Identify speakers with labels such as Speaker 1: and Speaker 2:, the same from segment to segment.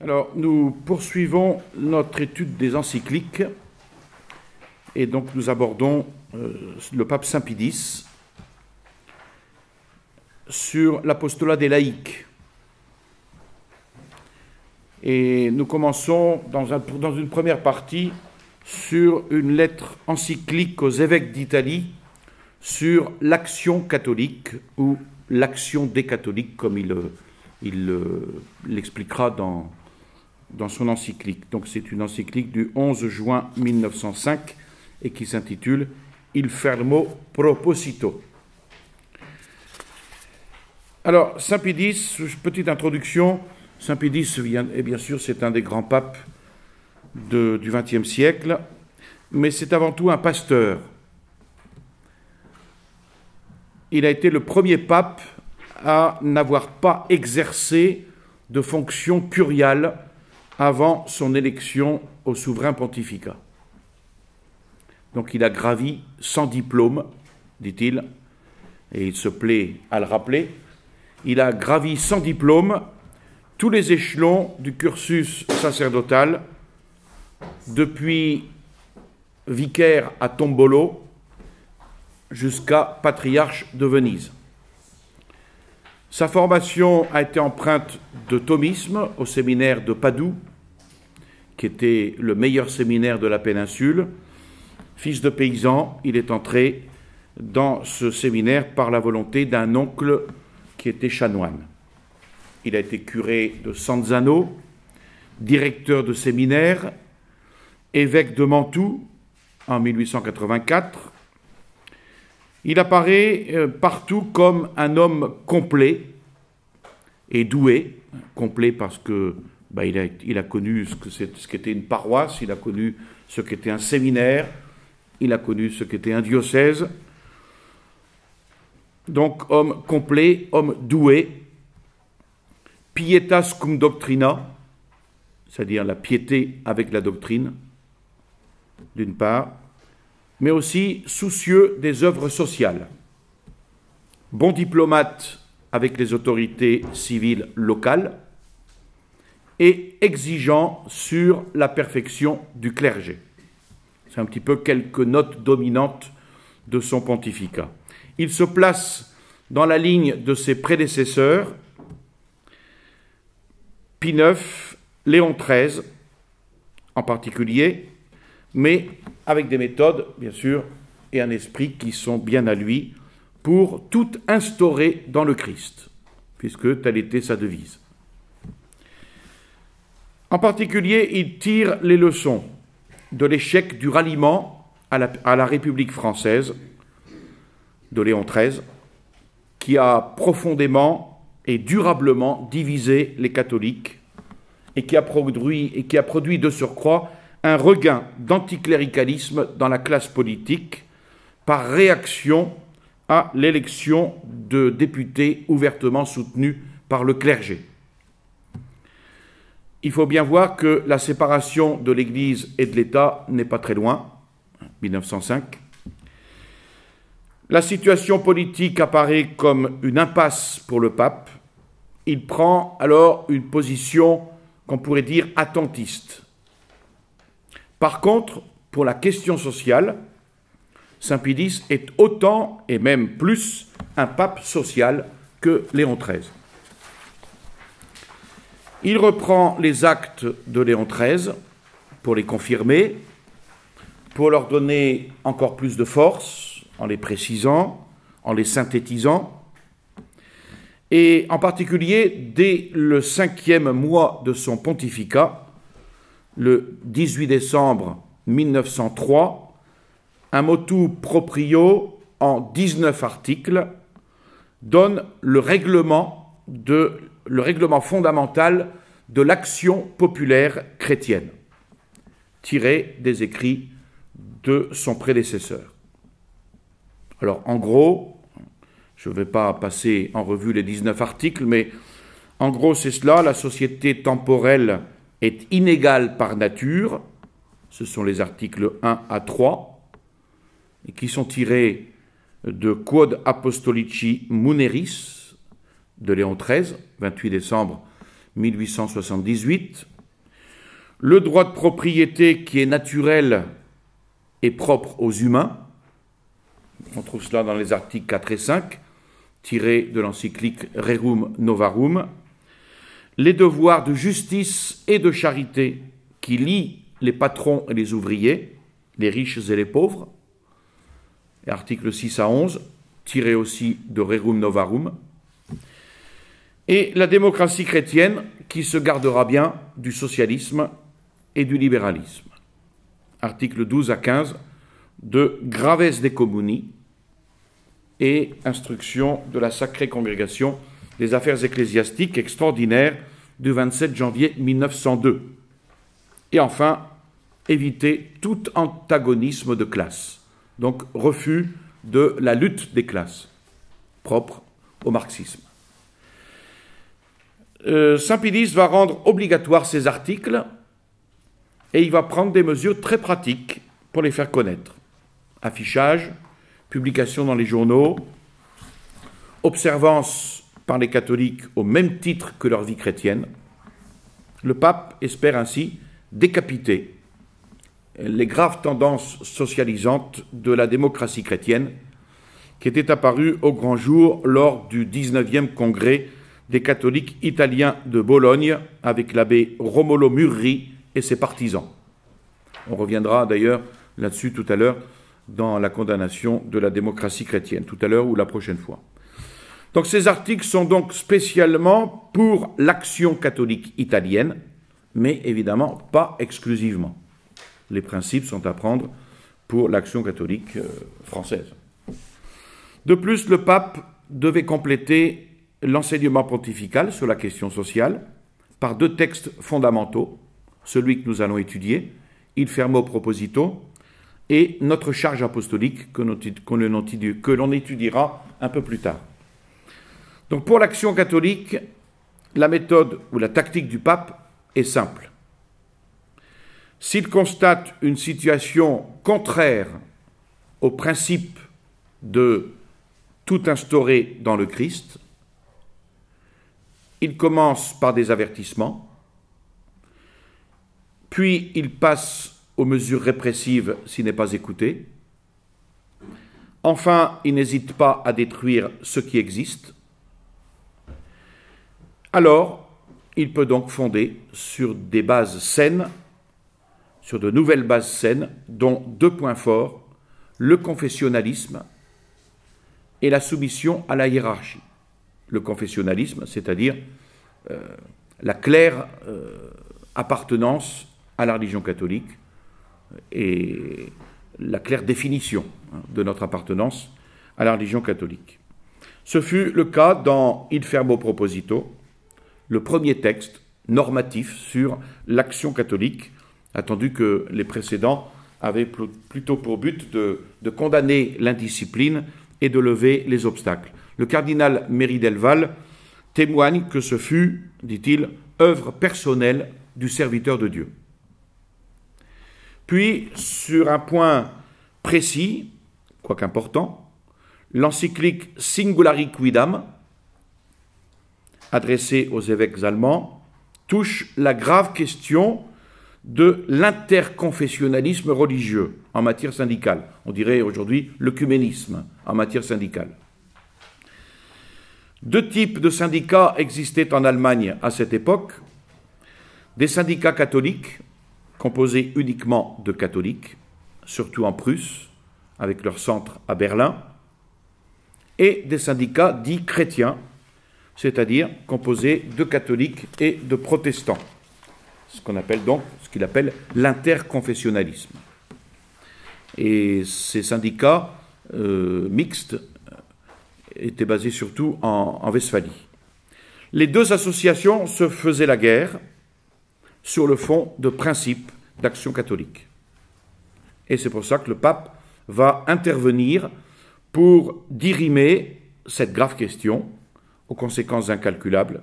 Speaker 1: Alors, nous poursuivons notre étude des encycliques et donc nous abordons le pape Saint Pie X sur l'apostolat des laïcs. Et nous commençons dans une première partie sur une lettre encyclique aux évêques d'Italie sur l'action catholique ou l'action des catholiques, comme il l'expliquera dans son encyclique. Donc c'est une encyclique du 11 juin 1905 et qui s'intitule « Il fermo proposito ». Alors, Saint Pie X, petite introduction, Saint Pie X, et bien sûr, c'est un des grands papes du XXe siècle, mais c'est avant tout un pasteur. Il a été le premier pape à n'avoir pas exercé de fonction curiale avant son élection au souverain pontificat. Donc il a gravi sans diplôme, dit-il, et il se plaît à le rappeler, il a gravi sans diplôme tous les échelons du cursus sacerdotal, depuis vicaire à Tombolo jusqu'à patriarche de Venise. Sa formation a été empreinte de thomisme au séminaire de Padoue, qui était le meilleur séminaire de la péninsule. Fils de paysan, il est entré dans ce séminaire par la volonté d'un oncle qui était chanoine. Il a été curé de Sanzano, directeur de séminaire, évêque de Mantoue en 1884. Il apparaît partout comme un homme complet et doué, complet parce que il a connu ce qu'était une paroisse, il a connu ce qu'était un séminaire, il a connu ce qu'était un diocèse. Donc, homme complet, homme doué, pietas cum doctrina, c'est-à-dire la piété avec la doctrine, d'une part, mais aussi soucieux des œuvres sociales, bon diplomate avec les autorités civiles locales et exigeant sur la perfection du clergé. C'est un petit peu quelques notes dominantes de son pontificat. Il se place dans la ligne de ses prédécesseurs, Pie IX, Léon XIII en particulier, mais avec des méthodes, bien sûr, et un esprit qui sont bien à lui, pour tout instaurer dans le Christ, puisque telle était sa devise. En particulier, il tire les leçons de l'échec du ralliement à la République française de Léon XIII, qui a profondément et durablement divisé les catholiques et qui a produit de surcroît un regain d'anticléricalisme dans la classe politique par réaction à l'élection de députés ouvertement soutenus par le clergé. Il faut bien voir que la séparation de l'Église et de l'État n'est pas très loin, 1905. La situation politique apparaît comme une impasse pour le pape. Il prend alors une position qu'on pourrait dire attentiste. Par contre, pour la question sociale, Saint Pie X est autant, et même plus, un pape social que Léon XIII. Il reprend les actes de Léon XIII pour les confirmer, pour leur donner encore plus de force, en les précisant, en les synthétisant, et en particulier dès le 5e mois de son pontificat, le 18 décembre 1903, un motu proprio en 19 articles donne le règlement fondamental de l'action populaire chrétienne, tiré des écrits de son prédécesseur. Alors, en gros, je ne vais pas passer en revue les 19 articles, mais en gros, c'est cela, la société temporelle est inégale par nature, ce sont les articles 1 à 3, et qui sont tirés de Quod Apostolici Muneris de Léon XIII, 28 décembre 1878, le droit de propriété qui est naturel et propre aux humains, on trouve cela dans les articles 4 et 5, tirés de l'encyclique Rerum Novarum, les devoirs de justice et de charité qui lient les patrons et les ouvriers, les riches et les pauvres, et articles 6 à 11, tirés aussi de Rerum Novarum, et la démocratie chrétienne qui se gardera bien du socialisme et du libéralisme. Articles 12 à 15 de Graves de Communi et instruction de la Sacrée Congrégation des Affaires ecclésiastiques extraordinaires du 27 janvier 1902. Et enfin, éviter tout antagonisme de classe, donc refus de la lutte des classes, propre au marxisme. Saint Pidis va rendre obligatoires ces articles et il va prendre des mesures très pratiques pour les faire connaître. Affichage, publication dans les journaux, observance par les catholiques au même titre que leur vie chrétienne. Le pape espère ainsi décapiter les graves tendances socialisantes de la démocratie chrétienne qui étaient apparues au grand jour lors du 19e congrès des catholiques italiens de Bologne avec l'abbé Romolo Murri et ses partisans. On reviendra d'ailleurs là-dessus tout à l'heure dans la condamnation de la démocratie chrétienne, tout à l'heure ou la prochaine fois. Donc ces articles sont donc spécialement pour l'action catholique italienne, mais évidemment pas exclusivement. Les principes sont à prendre pour l'action catholique française. De plus, le pape devait compléter l'enseignement pontifical sur la question sociale par 2 textes fondamentaux, celui que nous allons étudier, Il Fermo Proposito, et notre charge apostolique que l'on étudiera un peu plus tard. Donc pour l'action catholique, la méthode ou la tactique du pape est simple. S'il constate une situation contraire au principe de tout instaurer dans le Christ, il commence par des avertissements, puis il passe aux mesures répressives s'il n'est pas écouté. Enfin, il n'hésite pas à détruire ce qui existe. Alors, il peut donc fonder sur des bases saines, sur de nouvelles bases saines, dont 2 points forts, le confessionnalisme et la soumission à la hiérarchie. Le confessionnalisme, c'est-à-dire la claire appartenance à la religion catholique et la claire définition de notre appartenance à la religion catholique. Ce fut le cas dans Il Fermo Proposito, le premier texte normatif sur l'action catholique, attendu que les précédents avaient plutôt pour but de condamner l'indiscipline et de lever les obstacles. Le cardinal Méry Delval témoigne que ce fut, dit-il, œuvre personnelle du serviteur de Dieu. Puis, sur un point précis, quoique important, l'encyclique Singulari Quidam, adressée aux évêques allemands, touche la grave question de l'interconfessionnalisme religieux en matière syndicale. On dirait aujourd'hui l'œcuménisme en matière syndicale. 2 types de syndicats existaient en Allemagne à cette époque. Des syndicats catholiques, composés uniquement de catholiques, surtout en Prusse, avec leur centre à Berlin, et des syndicats dits chrétiens, c'est-à-dire composés de catholiques et de protestants, ce qu'il appelle l'interconfessionnalisme. Et ces syndicats mixtes étaient basés surtout en Westphalie. Les 2 associations se faisaient la guerre sur le fond de principes d'action catholique. Et c'est pour ça que le pape va intervenir pour dirimer cette grave question aux conséquences incalculables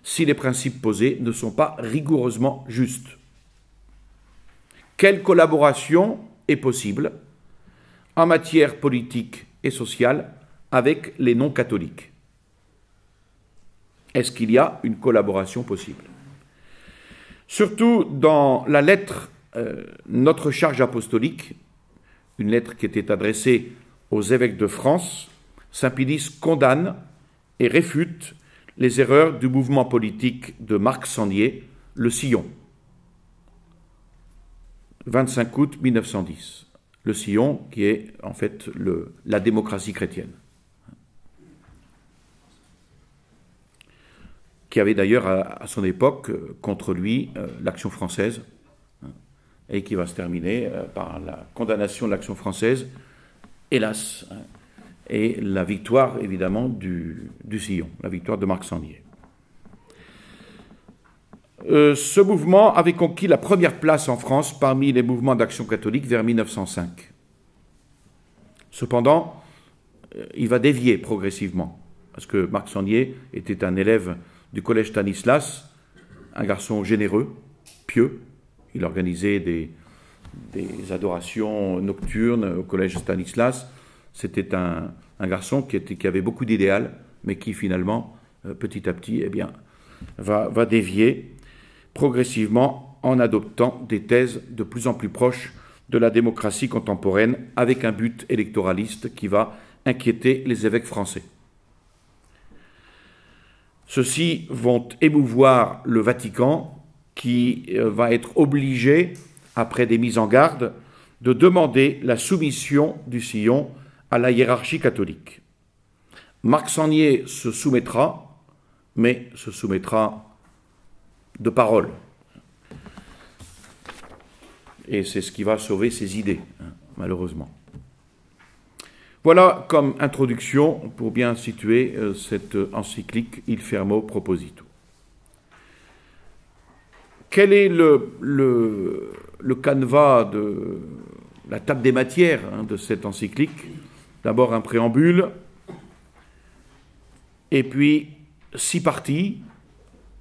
Speaker 1: si les principes posés ne sont pas rigoureusement justes. Quelle collaboration est possible en matière politique et sociale avec les non-catholiques? Est-ce qu'il y a une collaboration possible? Surtout dans la lettre Notre charge apostolique, une lettre qui était adressée aux évêques de France, saint Pilice condamne et réfute les erreurs du mouvement politique de Marc Sangnier, le Sillon. 25 août 1910. Le Sillon qui est en fait la démocratie chrétienne. Qui avait d'ailleurs à son époque contre lui l'Action française, et qui va se terminer par la condamnation de l'Action française, hélas, et la victoire évidemment du Sillon, la victoire de Marc Sangnier. Ce mouvement avait conquis la première place en France parmi les mouvements d'action catholique vers 1905. Cependant, il va dévier progressivement, parce que Marc Sangnier était un élève du collège Stanislas, un garçon généreux, pieux. Il organisait des adorations nocturnes au collège Stanislas. C'était un garçon qui avait beaucoup d'idéal, mais qui finalement, petit à petit, va dévier progressivement en adoptant des thèses de plus en plus proches de la démocratie contemporaine, avec un but électoraliste qui va inquiéter les évêques français. Ceux-ci vont émouvoir le Vatican, qui va être obligé, après des mises en garde, de demander la soumission du Sillon à la hiérarchie catholique. Marc Sangnier se soumettra, mais se soumettra de parole. Et c'est ce qui va sauver ses idées, malheureusement. Voilà comme introduction pour bien situer cette encyclique Il Fermo Proposito. Quel est le canevas de la table des matières de cette encyclique? D'abord un préambule, et puis 6 parties.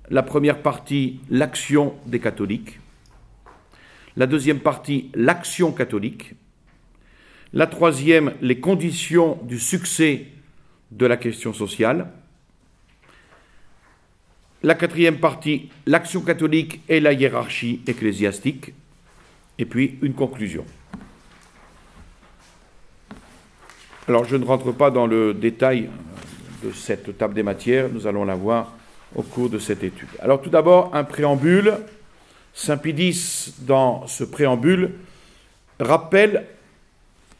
Speaker 1: La première partie, l'action des catholiques. La deuxième partie, l'action catholique. La troisième, les conditions du succès de la question sociale. La quatrième partie, l'action catholique et la hiérarchie ecclésiastique. Et puis une conclusion. Alors je ne rentre pas dans le détail de cette table des matières, nous allons la voir au cours de cette étude. Alors tout d'abord, un préambule. Saint Pilice, dans ce préambule, rappelle,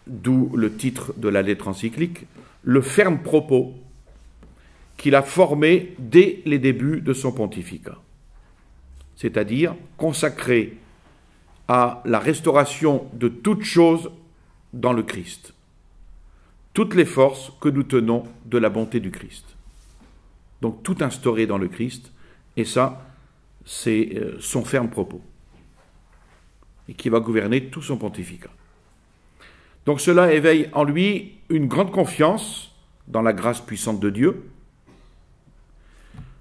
Speaker 1: d'où le titre de la lettre encyclique, le ferme propos qu'il a formé dès les débuts de son pontificat, c'est-à-dire consacré à la restauration de toutes choses dans le Christ, toutes les forces que nous tenons de la bonté du Christ. Donc tout instauré dans le Christ, et ça, c'est son ferme propos, et qui va gouverner tout son pontificat. Donc cela éveille en lui une grande confiance dans la grâce puissante de Dieu,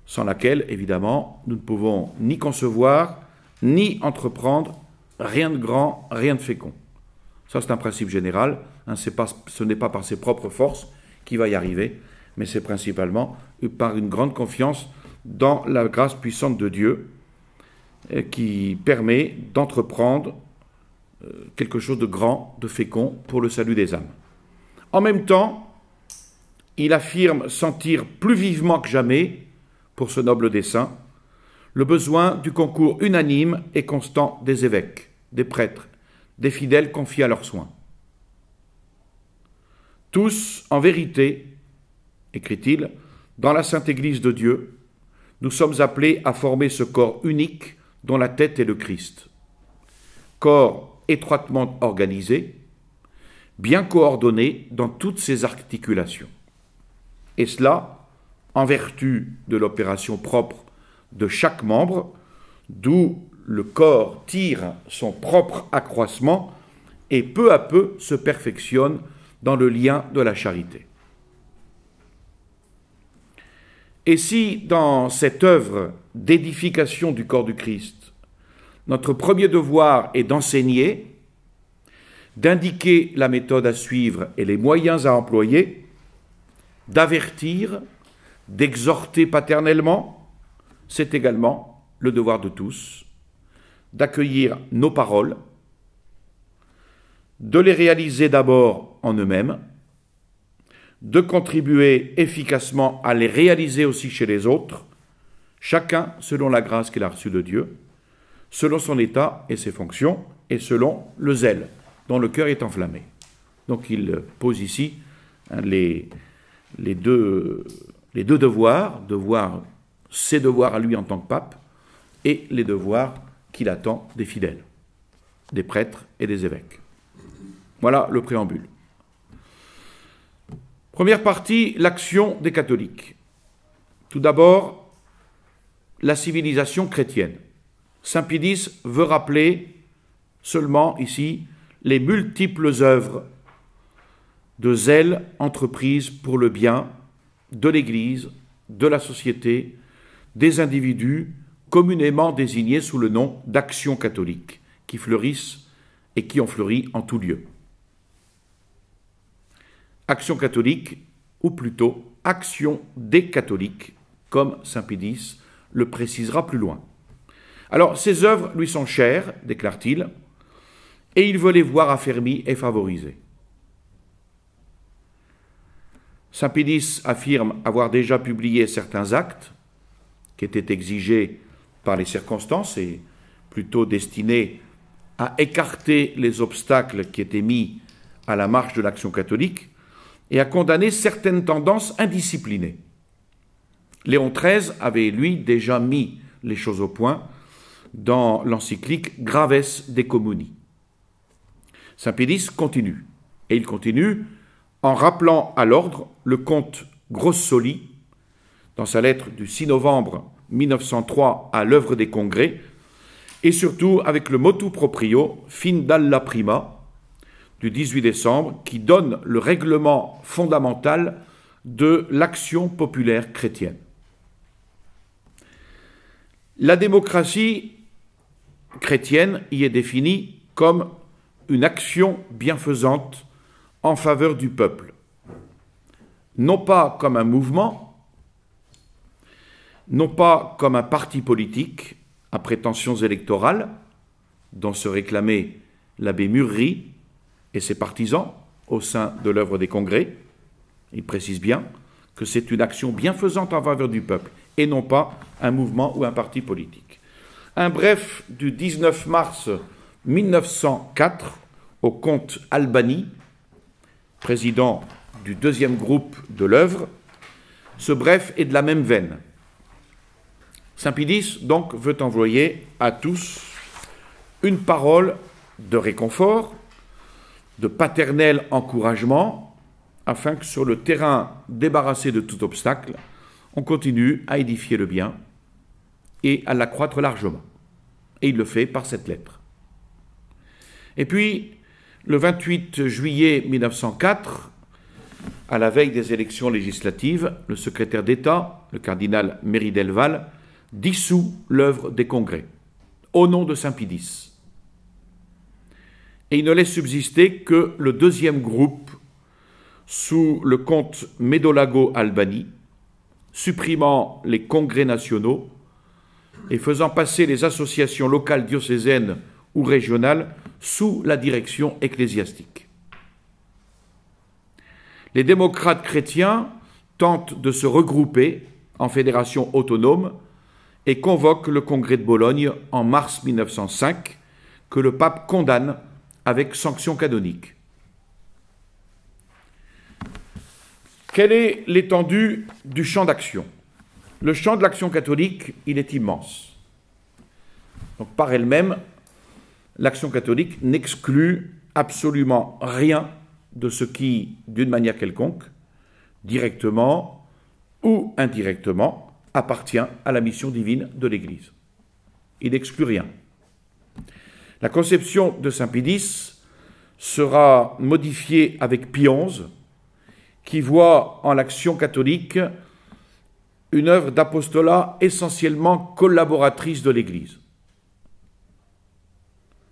Speaker 1: sans laquelle, évidemment, nous ne pouvons ni concevoir, ni entreprendre rien de grand, rien de fécond. Ça, c'est un principe général. Ce n'est pas par ses propres forces qu'il va y arriver, mais c'est principalement par une grande confiance dans la grâce puissante de Dieu qui permet d'entreprendre quelque chose de grand, de fécond pour le salut des âmes. En même temps, il affirme sentir plus vivement que jamais, pour ce noble dessein, le besoin du concours unanime et constant des évêques, des prêtres, des fidèles confiés à leurs soins. Tous, en vérité, écrit-il, dans la Sainte Église de Dieu, nous sommes appelés à former ce corps unique dont la tête est le Christ. Corps étroitement organisé, bien coordonné dans toutes ses articulations. Et cela, en vertu de l'opération propre de chaque membre, d'où le corps tire son propre accroissement et peu à peu se perfectionne dans le lien de la charité. Et si, dans cette œuvre d'édification du corps du Christ, notre premier devoir est d'enseigner, d'indiquer la méthode à suivre et les moyens à employer, d'avertir, d'exhorter paternellement, c'est également le devoir de tous d'accueillir nos paroles, de les réaliser d'abord en eux-mêmes, de contribuer efficacement à les réaliser aussi chez les autres, chacun selon la grâce qu'il a reçue de Dieu, selon son état et ses fonctions, et selon le zèle dont le cœur est enflammé. Donc il pose ici les deux devoirs, ses devoirs à lui en tant que pape, et les devoirs qu'il attend des fidèles, des prêtres et des évêques. Voilà le préambule. Première partie, l'action des catholiques. Tout d'abord, la civilisation chrétienne. Saint Pie X veut rappeler seulement ici les multiples œuvres de zèle entreprises pour le bien de l'Église, de la société, des individus communément désignés sous le nom d'actions catholiques, qui fleurissent et qui ont fleuri en tout lieu. Action catholique, ou plutôt action des catholiques, comme Saint Pie X le précisera plus loin. Alors, ces œuvres lui sont chères, déclare-t-il, et il veut les voir affermies et favorisées. Saint Pie X affirme avoir déjà publié certains actes qui étaient exigés par les circonstances et plutôt destinés à écarter les obstacles qui étaient mis à la marche de l'action catholique et à condamner certaines tendances indisciplinées. Léon XIII avait, lui, déjà mis les choses au point dans l'encyclique Graves de Communi. Saint Pie X continue, et il continue en rappelant à l'ordre le comte Grossoli, dans sa lettre du 6 novembre 1903 à l'œuvre des congrès, et surtout avec le motu proprio fin dalla prima du 18 décembre, qui donne le règlement fondamental de l'action populaire chrétienne. La démocratie chrétienne y est définie comme une action bienfaisante en faveur du peuple, non pas comme un mouvement, non pas comme un parti politique à prétentions électorales, dont se réclamait l'abbé Murry et ses partisans au sein de l'œuvre des congrès. Il précise bien que c'est une action bienfaisante en faveur du peuple et non pas un mouvement ou un parti politique. Un bref du 19 mars 1904 au comte Albani, président du deuxième groupe de l'œuvre. Ce bref est de la même veine. Saint Pie X, donc, veut envoyer à tous une parole de réconfort, de paternel encouragement, afin que sur le terrain débarrassé de tout obstacle, on continue à édifier le bien et à l'accroître largement. Et il le fait par cette lettre. Et puis, le 28 juillet 1904, à la veille des élections législatives, le secrétaire d'État, le cardinal Méry Delval, dissout l'œuvre des congrès, au nom de Saint Pie X. Et il ne laisse subsister que le deuxième groupe sous le comte Medolago Albani, supprimant les congrès nationaux et faisant passer les associations locales diocésaines ou régionales sous la direction ecclésiastique. Les démocrates chrétiens tentent de se regrouper en fédération autonome et convoquent le congrès de Bologne en mars 1905, que le pape condamne avec sanction canonique. Quelle est l'étendue du champ d'action? Le champ de l'action catholique, il est immense. Donc, par elle-même, l'action catholique n'exclut absolument rien de ce qui, d'une manière quelconque, directement ou indirectement, appartient à la mission divine de l'Église. Il n'exclut rien. La conception de Saint Pie X sera modifiée avec Pie XI, qui voit en l'action catholique une œuvre d'apostolat essentiellement collaboratrice de l'Église.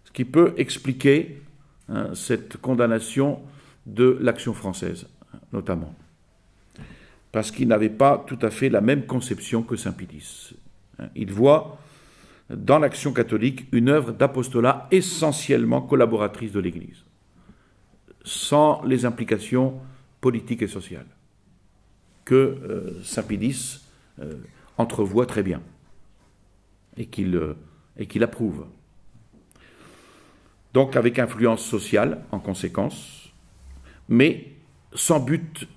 Speaker 1: Ce qui peut expliquer cette condamnation de l'action française, notamment. parce qu'il n'avait pas tout à fait la même conception que saint Pilice. Il voit dans l'action catholique une œuvre d'apostolat essentiellement collaboratrice de l'Église, sans les implications politiques et sociales, que saint Pilice entrevoit très bien et qu'il approuve. Donc avec influence sociale en conséquence, mais sans but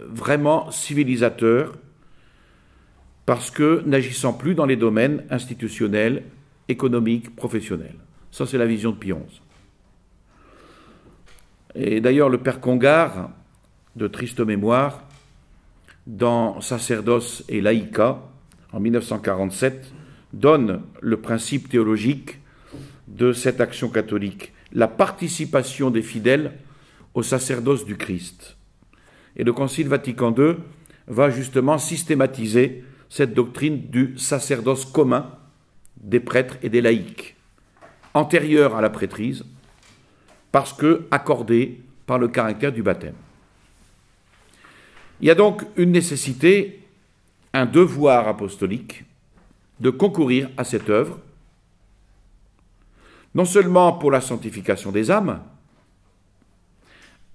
Speaker 1: vraiment civilisateur, parce que n'agissant plus dans les domaines institutionnels, économiques, professionnels. Ça, c'est la vision de Pie XI. Et d'ailleurs, le père Congar, de triste mémoire, dans Sacerdoce et Laïca, en 1947, donne le principe théologique de cette action catholique, la participation des fidèles au sacerdoce du Christ. Et le Concile Vatican II va justement systématiser cette doctrine du sacerdoce commun des prêtres et des laïcs, antérieure à la prêtrise, parce que accordée par le caractère du baptême. Il y a donc une nécessité, un devoir apostolique de concourir à cette œuvre, non seulement pour la sanctification des âmes,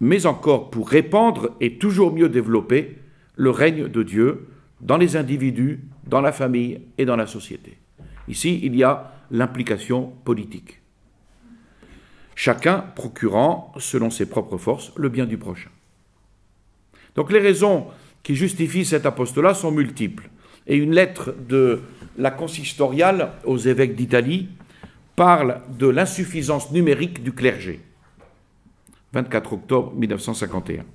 Speaker 1: mais encore pour répandre et toujours mieux développer le règne de Dieu dans les individus, dans la famille et dans la société. Ici, il y a l'implication politique. Chacun procurant, selon ses propres forces, le bien du prochain. Donc les raisons qui justifient cet apostolat sont multiples. Et une lettre de la consistoriale aux évêques d'Italie parle de l'insuffisance numérique du clergé. 24 octobre 1951.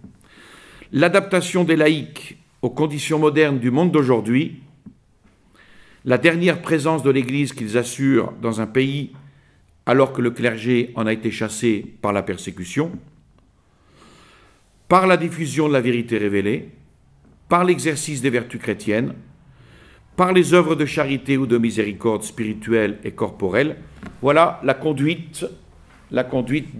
Speaker 1: L'adaptation des laïcs aux conditions modernes du monde d'aujourd'hui, la dernière présence de l'Église qu'ils assurent dans un pays alors que le clergé en a été chassé par la persécution, par la diffusion de la vérité révélée, par l'exercice des vertus chrétiennes, par les œuvres de charité ou de miséricorde spirituelle et corporelle, voilà la conduite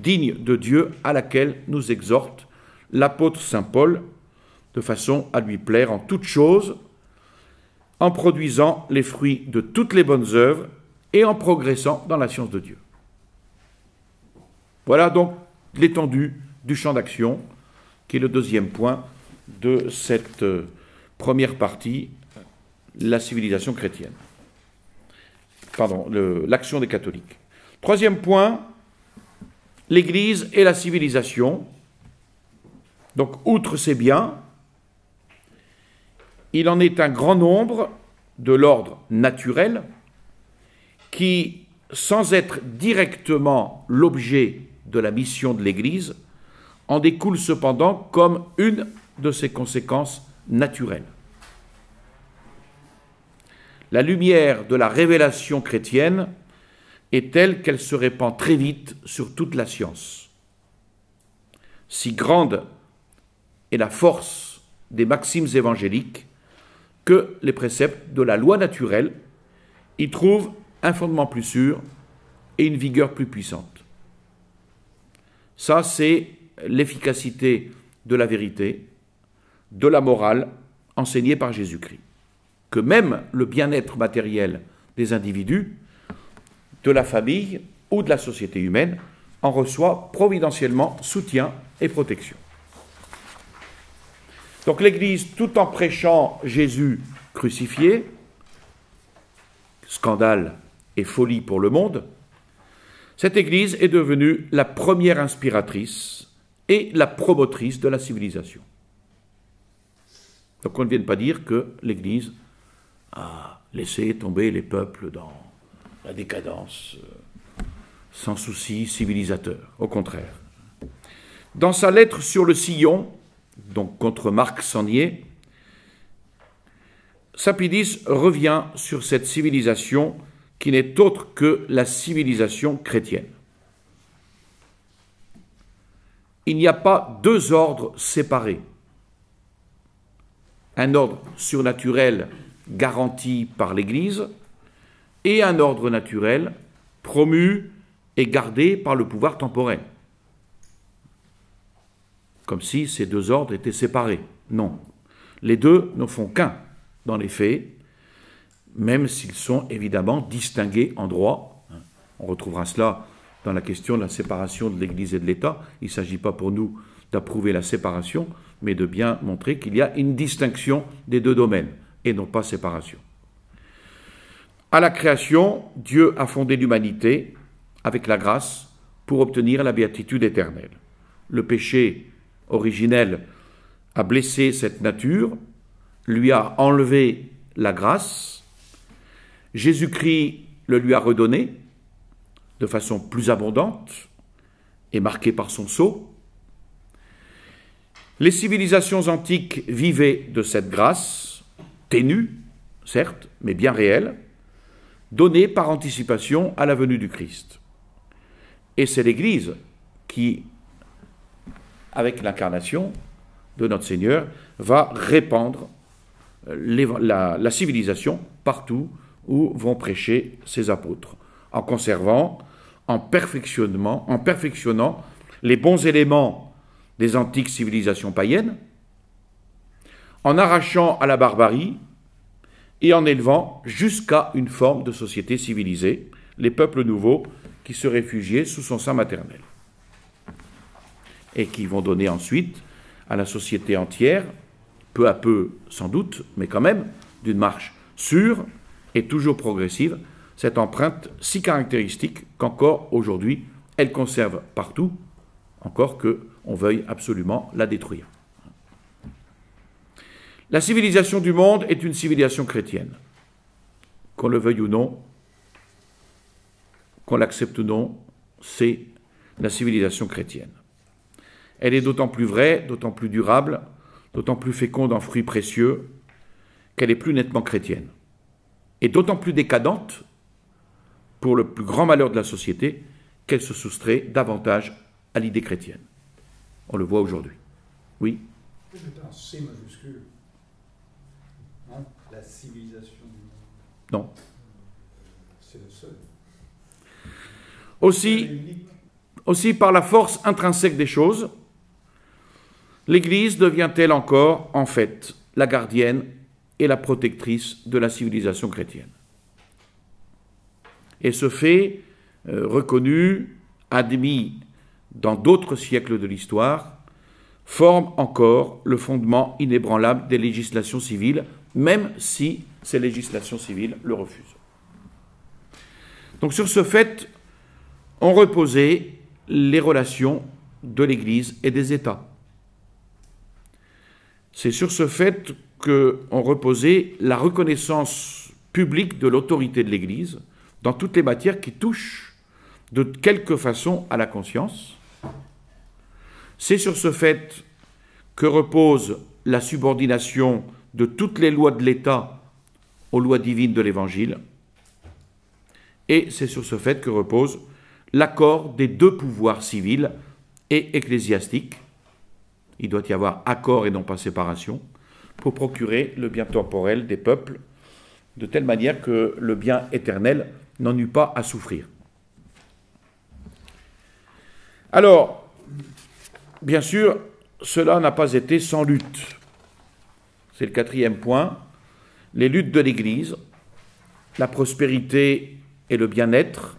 Speaker 1: digne de Dieu à laquelle nous exhorte l'apôtre saint Paul, de façon à lui plaire en toutes choses, en produisant les fruits de toutes les bonnes œuvres et en progressant dans la science de Dieu. Voilà donc l'étendue du champ d'action, qui est le deuxième point de cette première partie, la civilisation chrétienne. Pardon, l'action des catholiques. Troisième point, l'Église et la civilisation. Donc, outre ces biens, il en est un grand nombre de l'ordre naturel qui, sans être directement l'objet de la mission de l'Église, en découle cependant comme une de ses conséquences naturelles. La lumière de la révélation chrétienne est telle qu'elle se répand très vite sur toute la science. Si grande est la force des maximes évangéliques que les préceptes de la loi naturelle y trouvent un fondement plus sûr et une vigueur plus puissante. Ça, c'est l'efficacité de la vérité, de la morale enseignée par Jésus-Christ. Que même le bien-être matériel des individus, de la famille ou de la société humaine en reçoit providentiellement soutien et protection. Donc l'Église, tout en prêchant Jésus crucifié, scandale et folie pour le monde, cette Église est devenue la première inspiratrice et la promotrice de la civilisation. Donc on ne vient pas dire que l'Église a laissé tomber les peuples dans la décadence, sans souci civilisateur. Au contraire. Dans sa lettre sur le sillon, donc contre Marc Sangnier, saint Pie X revient sur cette civilisation qui n'est autre que la civilisation chrétienne. Il n'y a pas deux ordres séparés. Un ordre surnaturel garanti par l'Église et un ordre naturel promu et gardé par le pouvoir temporel. Comme si ces deux ordres étaient séparés. Non. Les deux ne font qu'un dans les faits, même s'ils sont évidemment distingués en droit. On retrouvera cela dans la question de la séparation de l'Église et de l'État. Il ne s'agit pas pour nous d'approuver la séparation, mais de bien montrer qu'il y a une distinction des deux domaines, et non pas séparation. À la création, Dieu a fondé l'humanité avec la grâce pour obtenir la béatitude éternelle. Le péché originel a blessé cette nature, lui a enlevé la grâce. Jésus-Christ le lui a redonné de façon plus abondante et marquée par son sceau. Les civilisations antiques vivaient de cette grâce, ténue, certes, mais bien réelle, donnée par anticipation à la venue du Christ. Et c'est l'Église qui, avec l'incarnation de notre Seigneur, va répandre la civilisation partout où vont prêcher ses apôtres, en conservant, en perfectionnant les bons éléments des antiques civilisations païennes, en arrachant à la barbarie et en élevant jusqu'à une forme de société civilisée les peuples nouveaux qui se réfugiaient sous son sein maternel et qui vont donner ensuite à la société entière, peu à peu sans doute, mais quand même d'une marche sûre et toujours progressive, cette empreinte si caractéristique qu'encore aujourd'hui elle conserve partout, encore qu'on veuille absolument la détruire. La civilisation du monde est une civilisation chrétienne. Qu'on le veuille ou non, qu'on l'accepte ou non, c'est la civilisation chrétienne. Elle est d'autant plus vraie, d'autant plus durable, d'autant plus féconde en fruits précieux, qu'elle est plus nettement chrétienne. Et d'autant plus décadente, pour le plus grand malheur de la société, qu'elle se soustrait davantage à l'idée chrétienne. On le voit aujourd'hui. Oui.
Speaker 2: C'est un C majuscule. Non, la civilisation du monde.
Speaker 1: Non.
Speaker 2: C'est le seul.
Speaker 1: Aussi, par la force intrinsèque des choses, l'Église devient-elle encore, en fait, la gardienne et la protectrice de la civilisation chrétienne. Et ce fait, reconnu, admis dans d'autres siècles de l'histoire, forme encore le fondement inébranlable des législations civiles, même si ces législations civiles le refusent. Donc sur ce fait, ont reposé les relations de l'Église et des États. C'est sur ce fait qu'ont reposé la reconnaissance publique de l'autorité de l'Église dans toutes les matières qui touchent de quelque façon à la conscience. C'est sur ce fait que repose la subordination de toutes les lois de l'État aux lois divines de l'Évangile. Et c'est sur ce fait que repose l'accord des deux pouvoirs civils et ecclésiastiques. Il doit y avoir accord et non pas séparation pour procurer le bien temporel des peuples de telle manière que le bien éternel n'en eut pas à souffrir. Alors, bien sûr, cela n'a pas été sans lutte. C'est le quatrième point. Les luttes de l'Église, la prospérité et le bien-être,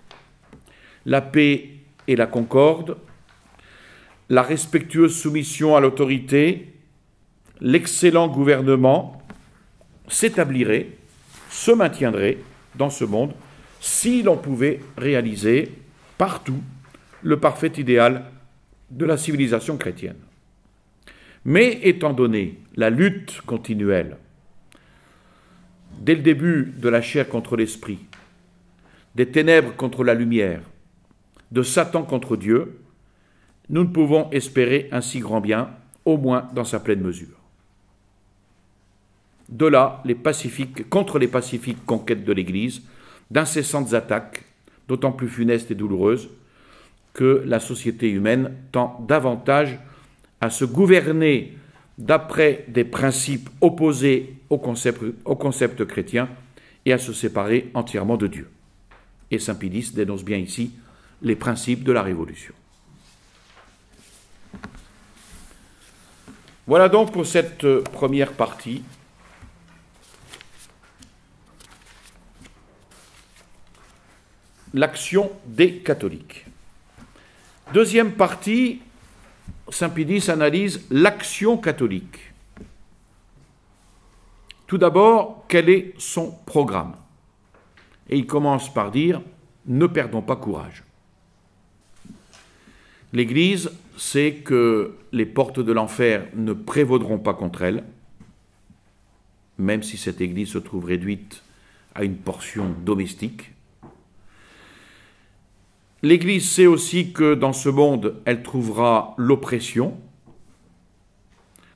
Speaker 1: la paix et la concorde, la respectueuse soumission à l'autorité, l'excellent gouvernement s'établirait, se maintiendrait dans ce monde si l'on pouvait réaliser partout le parfait idéal de la civilisation chrétienne. Mais étant donné la lutte continuelle, dès le début de la chair contre l'esprit, des ténèbres contre la lumière, de Satan contre Dieu, nous ne pouvons espérer un si grand bien, au moins dans sa pleine mesure. De là, contre les pacifiques conquêtes de l'Église, d'incessantes attaques, d'autant plus funestes et douloureuses, que la société humaine tend davantage à se gouverner d'après des principes opposés au concept chrétien et à se séparer entièrement de Dieu. Et saint Pie X dénonce bien ici les principes de la Révolution. Voilà donc pour cette première partie. L'action des catholiques. Deuxième partie, Saint Pie X analyse l'action catholique. Tout d'abord, quel est son programme? Et il commence par dire « Ne perdons pas courage ». L'Église sait que les portes de l'enfer ne prévaudront pas contre elle, même si cette Église se trouve réduite à une portion domestique. L'Église sait aussi que dans ce monde, elle trouvera l'oppression,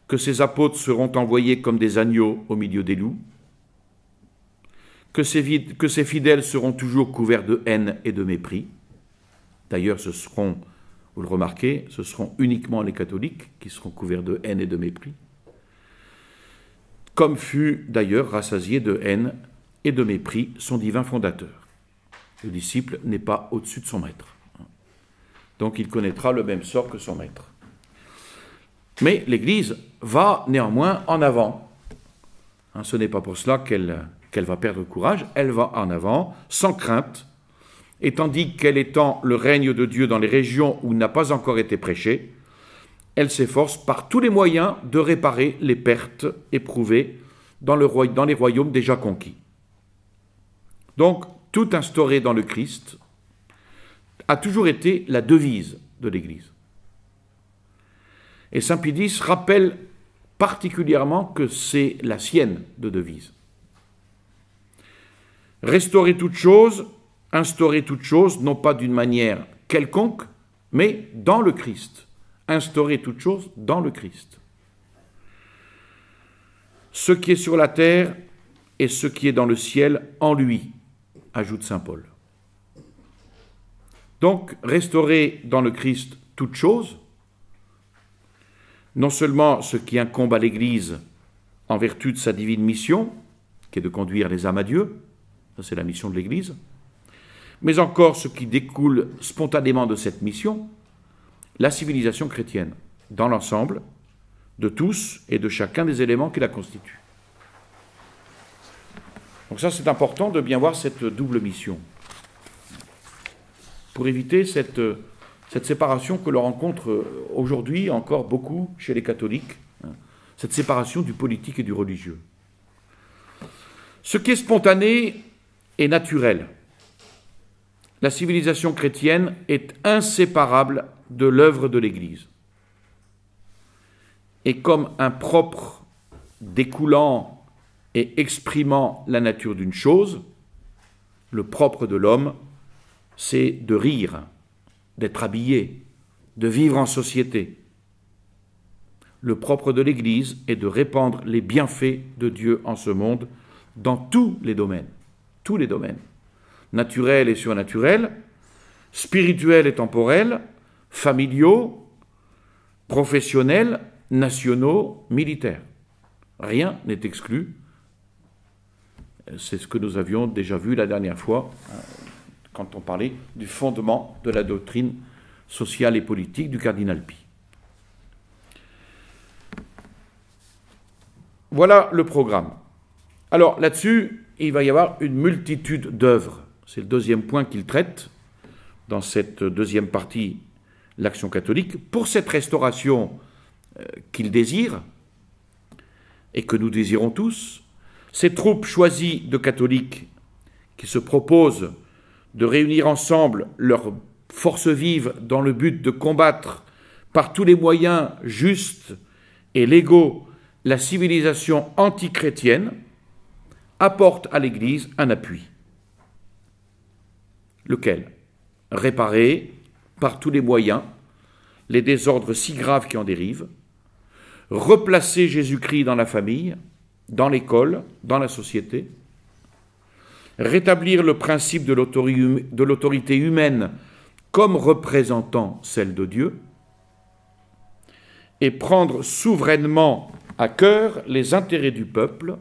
Speaker 1: que ses apôtres seront envoyés comme des agneaux au milieu des loups, que ses fidèles seront toujours couverts de haine et de mépris. D'ailleurs, ce seront, vous le remarquez, ce seront uniquement les catholiques qui seront couverts de haine et de mépris, comme fut d'ailleurs rassasié de haine et de mépris son divin fondateur. Le disciple n'est pas au-dessus de son maître. Donc il connaîtra le même sort que son maître. Mais l'Église va néanmoins en avant. Ce n'est pas pour cela qu'elle va perdre courage, elle va en avant, sans crainte, et tandis qu'elle étend le règne de Dieu dans les régions où il n'a pas encore été prêché, elle s'efforce par tous les moyens de réparer les pertes éprouvées dans les royaumes déjà conquis. Donc, tout instauré dans le Christ a toujours été la devise de l'Église. Et Saint Pie X rappelle particulièrement que c'est la sienne de devise. Restaurer toute chose, instaurer toute chose, non pas d'une manière quelconque, mais dans le Christ. Instaurer toute chose dans le Christ. Ce qui est sur la terre et ce qui est dans le ciel en lui, ajoute saint Paul. Donc, restaurer dans le Christ toute chose, non seulement ce qui incombe à l'Église en vertu de sa divine mission, qui est de conduire les âmes à Dieu, ça c'est la mission de l'Église, mais encore ce qui découle spontanément de cette mission, la civilisation chrétienne, dans l'ensemble, de tous et de chacun des éléments qui la constituent. Donc ça, c'est important de bien voir cette double mission, pour éviter cette séparation que l'on rencontre aujourd'hui encore beaucoup chez les catholiques, cette séparation du politique et du religieux. Ce qui est spontané est naturel. La civilisation chrétienne est inséparable de l'œuvre de l'Église. Et comme un propre découlant et exprimant la nature d'une chose, le propre de l'homme, c'est de rire, d'être habillé, de vivre en société. Le propre de l'Église est de répandre les bienfaits de Dieu en ce monde dans tous les domaines, naturels et surnaturels, spirituels et temporels, familiaux, professionnels, nationaux, militaires. Rien n'est exclu. C'est ce que nous avions déjà vu la dernière fois, quand on parlait du fondement de la doctrine sociale et politique du cardinal Pie. Voilà le programme. Alors là-dessus, il va y avoir une multitude d'œuvres. C'est le deuxième point qu'il traite dans cette deuxième partie, l'action catholique. Pour cette restauration qu'il désire, et que nous désirons tous, ces troupes choisies de catholiques qui se proposent de réunir ensemble leurs forces vives dans le but de combattre par tous les moyens justes et légaux la civilisation antichrétienne, apportent à l'Église un appui. Lequel? Réparer par tous les moyens les désordres si graves qui en dérivent, replacer Jésus-Christ dans la famille, dans l'école, dans la société, rétablir le principe de l'autorité humaine comme représentant celle de Dieu, et prendre souverainement à cœur les intérêts du peuple,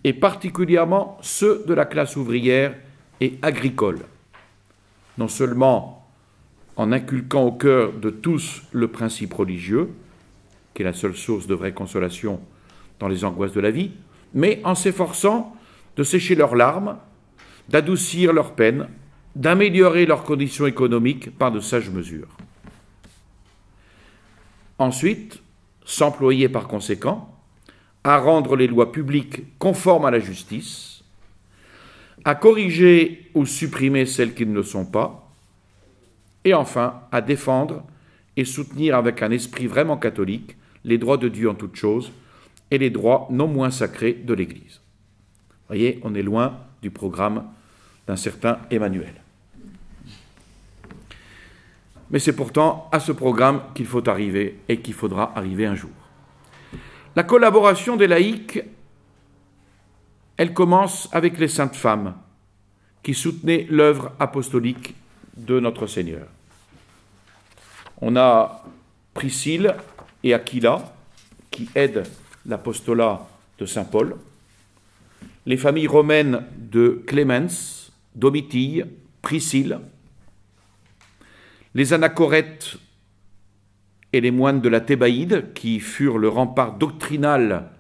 Speaker 1: et particulièrement ceux de la classe ouvrière et agricole, non seulement en inculquant au cœur de tous le principe religieux, qui est la seule source de vraie consolation dans les angoisses de la vie, mais en s'efforçant de sécher leurs larmes, d'adoucir leurs peines, d'améliorer leurs conditions économiques par de sages mesures. Ensuite, s'employer par conséquent à rendre les lois publiques conformes à la justice, à corriger ou supprimer celles qui ne le sont pas, et enfin à défendre et soutenir avec un esprit vraiment catholique les droits de Dieu en toutes choses et les droits non moins sacrés de l'Église. Vous voyez, on est loin du programme d'un certain Emmanuel. Mais c'est pourtant à ce programme qu'il faut arriver et qu'il faudra arriver un jour. La collaboration des laïcs, elle commence avec les saintes femmes qui soutenaient l'œuvre apostolique de notre Seigneur. On a Priscille et Aquila qui aident l'apostolat de saint Paul, les familles romaines de Clémence, Domitille, Priscille, les anachorètes et les moines de la Thébaïde, qui furent le rempart doctrinal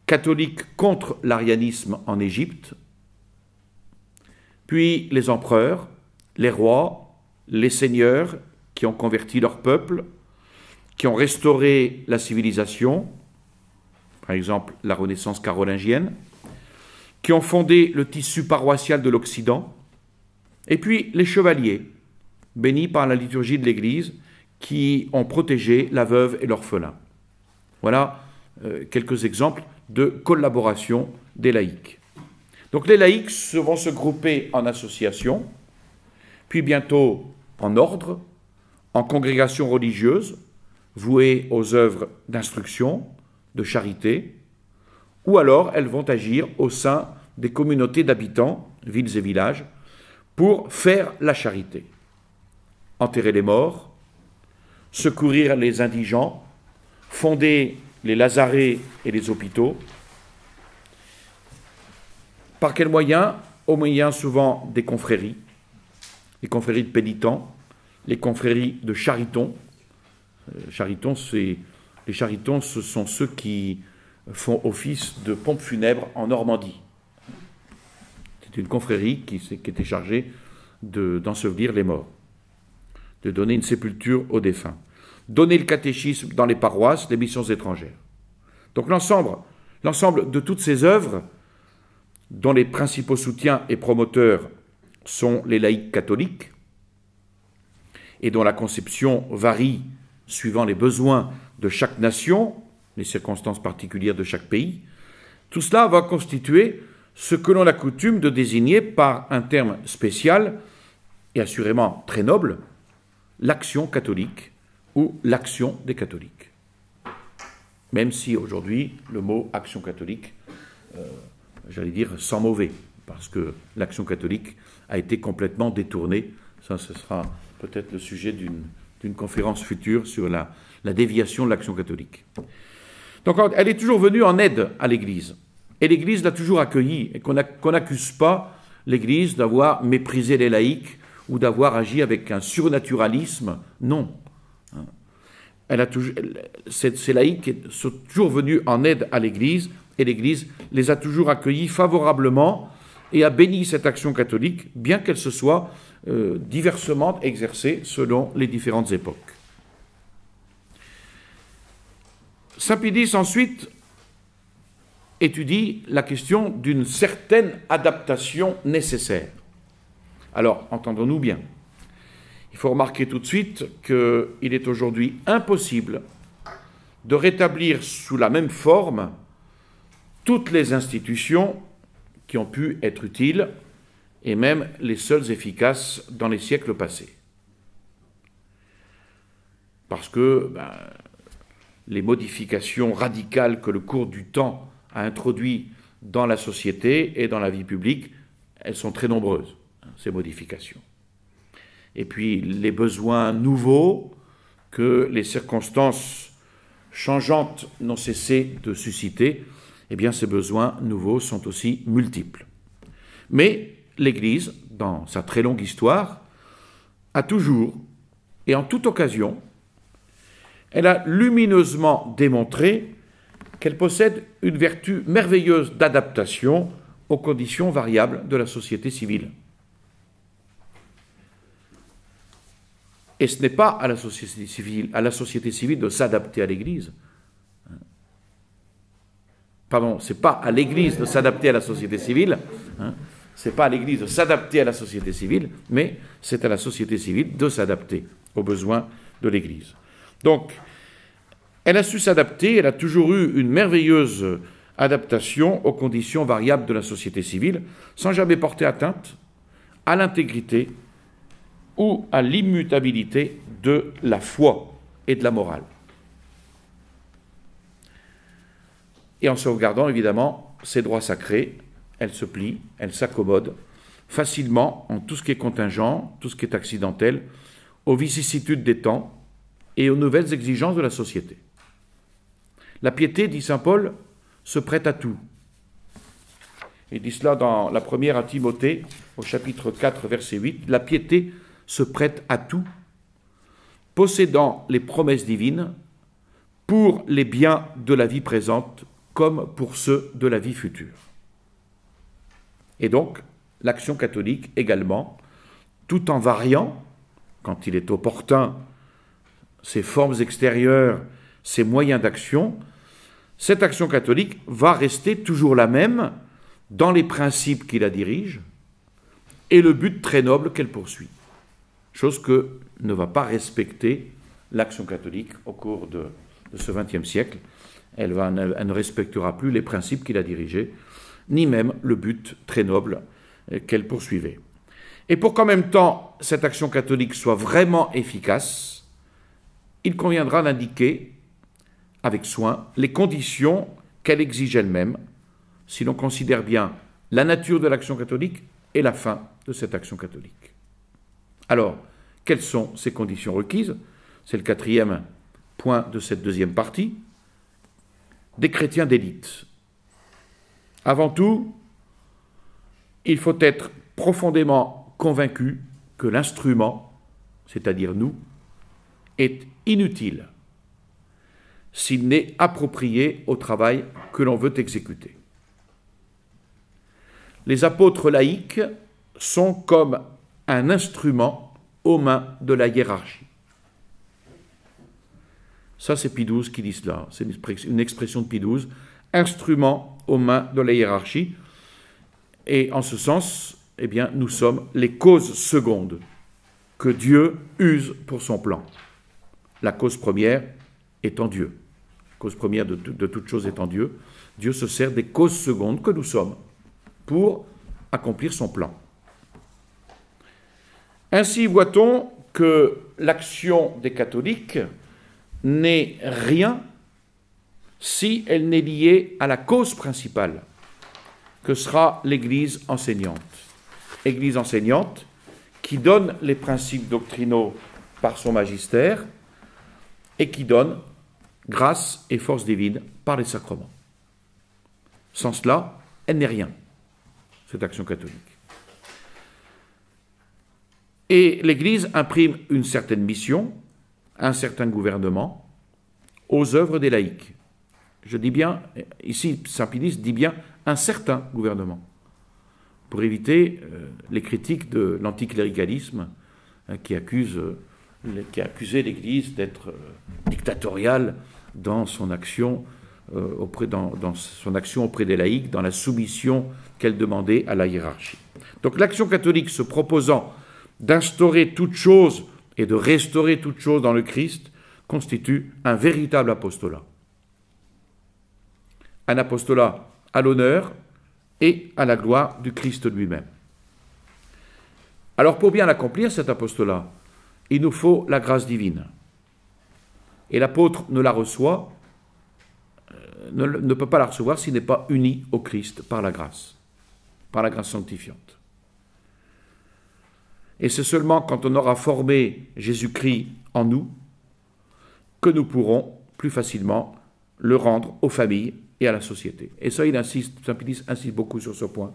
Speaker 1: catholique contre l'arianisme en Égypte, puis les empereurs, les rois, les seigneurs qui ont converti leur peuple, qui ont restauré la civilisation, par exemple la Renaissance carolingienne, qui ont fondé le tissu paroissial de l'Occident, et puis les chevaliers, bénis par la liturgie de l'Église, qui ont protégé la veuve et l'orphelin. Voilà quelques exemples de collaboration des laïcs. Donc les laïcs vont se grouper en associations, puis bientôt en ordre, en congrégations religieuses, vouées aux œuvres d'instruction, de charité, ou alors elles vont agir au sein des communautés d'habitants, villes et villages, pour faire la charité. Enterrer les morts, secourir les indigents, fonder les lazarets et les hôpitaux. Par quels moyens? Au moyen souvent des confréries, les confréries de pénitents, les confréries de charitons. Les charitons, ce sont ceux qui font office de pompes funèbres en Normandie. C'est une confrérie qui était chargée d'ensevelir les morts, de donner une sépulture aux défunts, donner le catéchisme dans les paroisses, les missions étrangères. Donc l'ensemble de toutes ces œuvres, dont les principaux soutiens et promoteurs sont les laïcs catholiques, et dont la conception varie suivant les besoins de chaque nation, les circonstances particulières de chaque pays, tout cela va constituer ce que l'on a coutume de désigner par un terme spécial, et assurément très noble, l'action catholique ou l'action des catholiques. Même si aujourd'hui, le mot action catholique, j'allais dire sans mauvais, parce que l'action catholique a été complètement détournée. Ça, ce sera peut-être le sujet d'une conférence future sur la déviation de l'action catholique. Donc elle est toujours venue en aide à l'Église. Et l'Église l'a toujours accueillie. Et qu'on n'accuse pas l'Église d'avoir méprisé les laïcs ou d'avoir agi avec un surnaturalisme. Non. Ces laïcs sont toujours venus en aide à l'Église, et l'Église les a toujours accueillis favorablement et a béni cette action catholique, bien qu'elle se soit diversement exercée selon les différentes époques. Saint Pie ensuite étudie la question d'une certaine adaptation nécessaire. Alors, entendons-nous bien. Il faut remarquer tout de suite qu'il est aujourd'hui impossible de rétablir sous la même forme toutes les institutions qui ont pu être utiles et même les seules efficaces dans les siècles passés. Parce que les modifications radicales que le cours du temps a introduites dans la société et dans la vie publique, elles sont très nombreuses, ces modifications. Et puis les besoins nouveaux que les circonstances changeantes n'ont cessé de susciter, eh bien ces besoins nouveaux sont aussi multiples. Mais l'Église, dans sa très longue histoire, a toujours, et en toute occasion, elle a lumineusement démontré qu'elle possède une vertu merveilleuse d'adaptation aux conditions variables de la société civile. Et ce n'est pas à la société civile de s'adapter à l'Église. Pardon, c'est pas à l'Église de s'adapter à la société civile. C'est pas à l'Église de s'adapter à la société civile, mais c'est à la société civile de s'adapter aux besoins de l'Église. Donc, elle a su s'adapter, elle a toujours eu une merveilleuse adaptation aux conditions variables de la société civile, sans jamais porter atteinte à l'intégrité ou à l'immutabilité de la foi et de la morale. Et en sauvegardant évidemment ses droits sacrés, elle se plie, elle s'accommode facilement en tout ce qui est contingent, tout ce qui est accidentel, aux vicissitudes des temps et aux nouvelles exigences de la société. La piété, dit saint Paul, se prête à tout. Il dit cela dans la première à Timothée, au chapitre 4, verset 8. La piété se prête à tout, possédant les promesses divines pour les biens de la vie présente comme pour ceux de la vie future. Et donc, l'action catholique également, tout en variant, quand il est opportun, ses formes extérieures, ses moyens d'action, cette action catholique va rester toujours la même dans les principes qui la dirigent et le but très noble qu'elle poursuit. Chose que ne va pas respecter l'action catholique au cours de ce XXe siècle. Elle ne respectera plus les principes qui la dirigeaient, ni même le but très noble qu'elle poursuivait. Et pour qu'en même temps cette action catholique soit vraiment efficace, il conviendra d'indiquer avec soin les conditions qu'elle exige elle-même, si l'on considère bien la nature de l'action catholique et la fin de cette action catholique. Alors, quelles sont ces conditions requises? C'est le quatrième point de cette deuxième partie. Des chrétiens d'élite. Avant tout, il faut être profondément convaincu que l'instrument, c'est-à-dire nous, est inutile s'il n'est approprié au travail que l'on veut exécuter. Les apôtres laïcs sont comme un instrument aux mains de la hiérarchie. Ça, c'est Pie XII qui dit cela. C'est une expression de Pie XII. Instrument aux mains de la hiérarchie. Et en ce sens, eh bien, nous sommes les causes secondes que Dieu use pour son plan. La cause première étant Dieu. La cause première de toute chose étant Dieu. Dieu se sert des causes secondes que nous sommes pour accomplir son plan. Ainsi voit-on que l'action des catholiques n'est rien si elle n'est liée à la cause principale, que sera l'Église enseignante. Église enseignante qui donne les principes doctrinaux par son magistère et qui donne grâce et force divine par les sacrements. Sans cela, elle n'est rien, cette action catholique. Et l'Église imprime une certaine mission, un certain gouvernement, aux œuvres des laïcs. Je dis bien, ici, saint Pie X dit bien un certain gouvernement, pour éviter les critiques de l'anticléricalisme qui accusait l'Église d'être dictatoriale dans son action dans son action auprès des laïcs, dans la soumission qu'elle demandait à la hiérarchie. Donc l'action catholique se proposant d'instaurer toute chose et de restaurer toute chose dans le Christ constitue un véritable apostolat. Un apostolat à l'honneur et à la gloire du Christ lui-même. Alors pour bien l'accomplir, cet apostolat, il nous faut la grâce divine. Et l'apôtre ne la reçoit, ne peut pas la recevoir s'il n'est pas uni au Christ par la grâce sanctifiante. Et c'est seulement quand on aura formé Jésus-Christ en nous que nous pourrons plus facilement le rendre aux familles et à la société. Et ça, Saint Pie X insiste beaucoup sur ce point.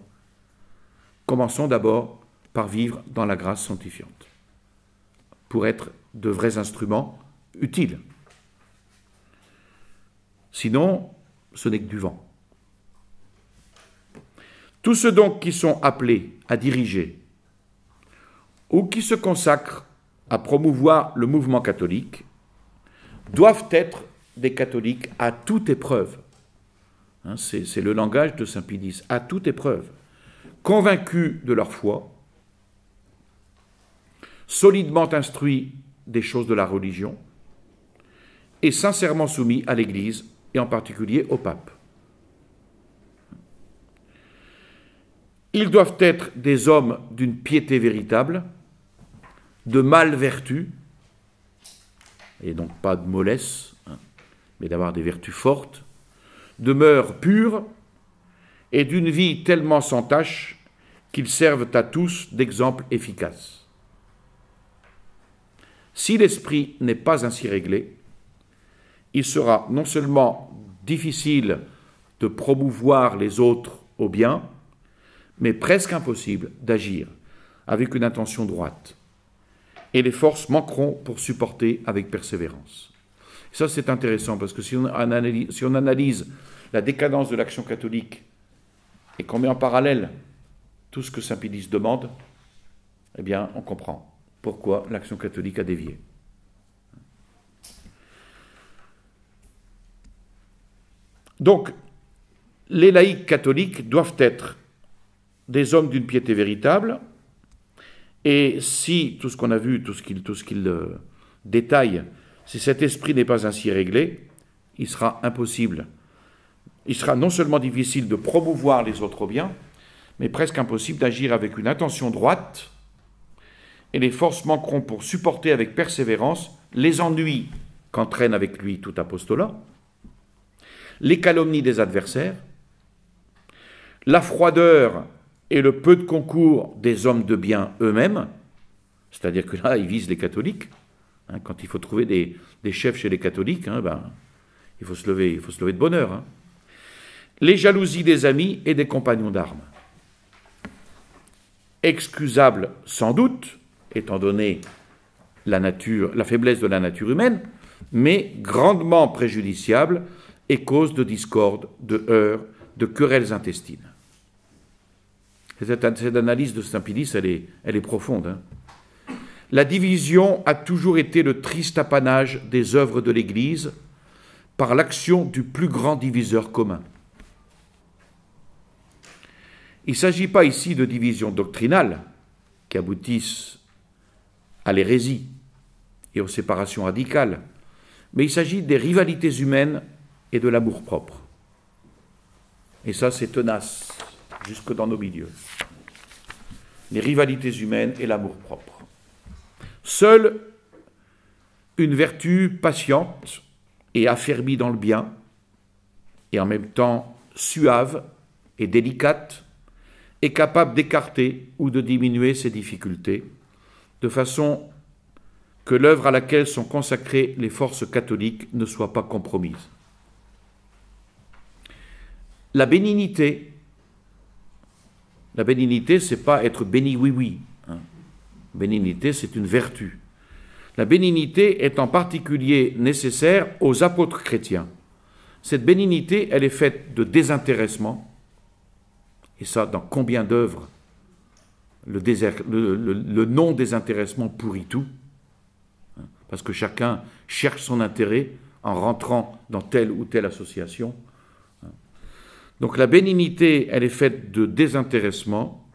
Speaker 1: Commençons d'abord par vivre dans la grâce sanctifiante, pour être de vrais instruments utiles Sinon, ce n'est que du vent. Tous ceux donc qui sont appelés à diriger ou qui se consacrent à promouvoir le mouvement catholique doivent être des catholiques à toute épreuve. Hein, c'est le langage de saint Pie X, à toute épreuve, convaincus de leur foi, solidement instruits des choses de la religion et sincèrement soumis à l'Église et en particulier au pape. Ils doivent être des hommes d'une piété véritable, de mâle vertu, et donc pas de mollesse, hein, mais d'avoir des vertus fortes, de mœurs pures et d'une vie tellement sans tache qu'ils servent à tous d'exemple efficace. Si l'esprit n'est pas ainsi réglé, il sera non seulement difficile de promouvoir les autres au bien, mais presque impossible d'agir avec une intention droite. Et les forces manqueront pour supporter avec persévérance. Et ça, c'est intéressant, parce que si on analyse la décadence de l'action catholique et qu'on met en parallèle tout ce que saint Pie X demande, eh bien, on comprend pourquoi l'action catholique a dévié. Donc, les laïcs catholiques doivent être des hommes d'une piété véritable, et si tout ce qu'on a vu, tout ce qu'il détaille, si cet esprit n'est pas ainsi réglé, il sera impossible, il sera non seulement difficile de promouvoir les autres biens, mais presque impossible d'agir avec une intention droite, et les forces manqueront pour supporter avec persévérance les ennuis qu'entraîne avec lui tout apostolat, les calomnies des adversaires, la froideur et le peu de concours des hommes de bien eux-mêmes, c'est-à-dire que là, ils visent les catholiques. Hein, quand il faut trouver des chefs chez les catholiques, hein, il faut se lever de bonne heure. Hein. Les jalousies des amis et des compagnons d'armes. Excusables sans doute, étant donné la faiblesse de la nature humaine, mais grandement préjudiciables et cause de discorde, de heurts, de querelles intestines. Cette analyse de saint Pie X, elle est profonde. Hein. La division a toujours été le triste apanage des œuvres de l'Église par l'action du plus grand diviseur commun. Il ne s'agit pas ici de divisions doctrinales qui aboutissent à l'hérésie et aux séparations radicales, mais il s'agit des rivalités humaines et de l'amour-propre. Et ça, c'est tenace, jusque dans nos milieux. Les rivalités humaines et l'amour-propre. Seule une vertu patiente et affermie dans le bien, et en même temps suave et délicate, est capable d'écarter ou de diminuer ces difficultés, de façon que l'œuvre à laquelle sont consacrées les forces catholiques ne soit pas compromise. La bénignité, c'est pas être béni oui-oui. Hein. Bénignité, c'est une vertu. La bénignité est en particulier nécessaire aux apôtres chrétiens. Cette bénignité, elle est faite de désintéressement, et ça, dans combien d'œuvres le non-désintéressement pourrit tout, hein, parce que chacun cherche son intérêt en rentrant dans telle ou telle association. Donc la bénignité, elle est faite de désintéressement,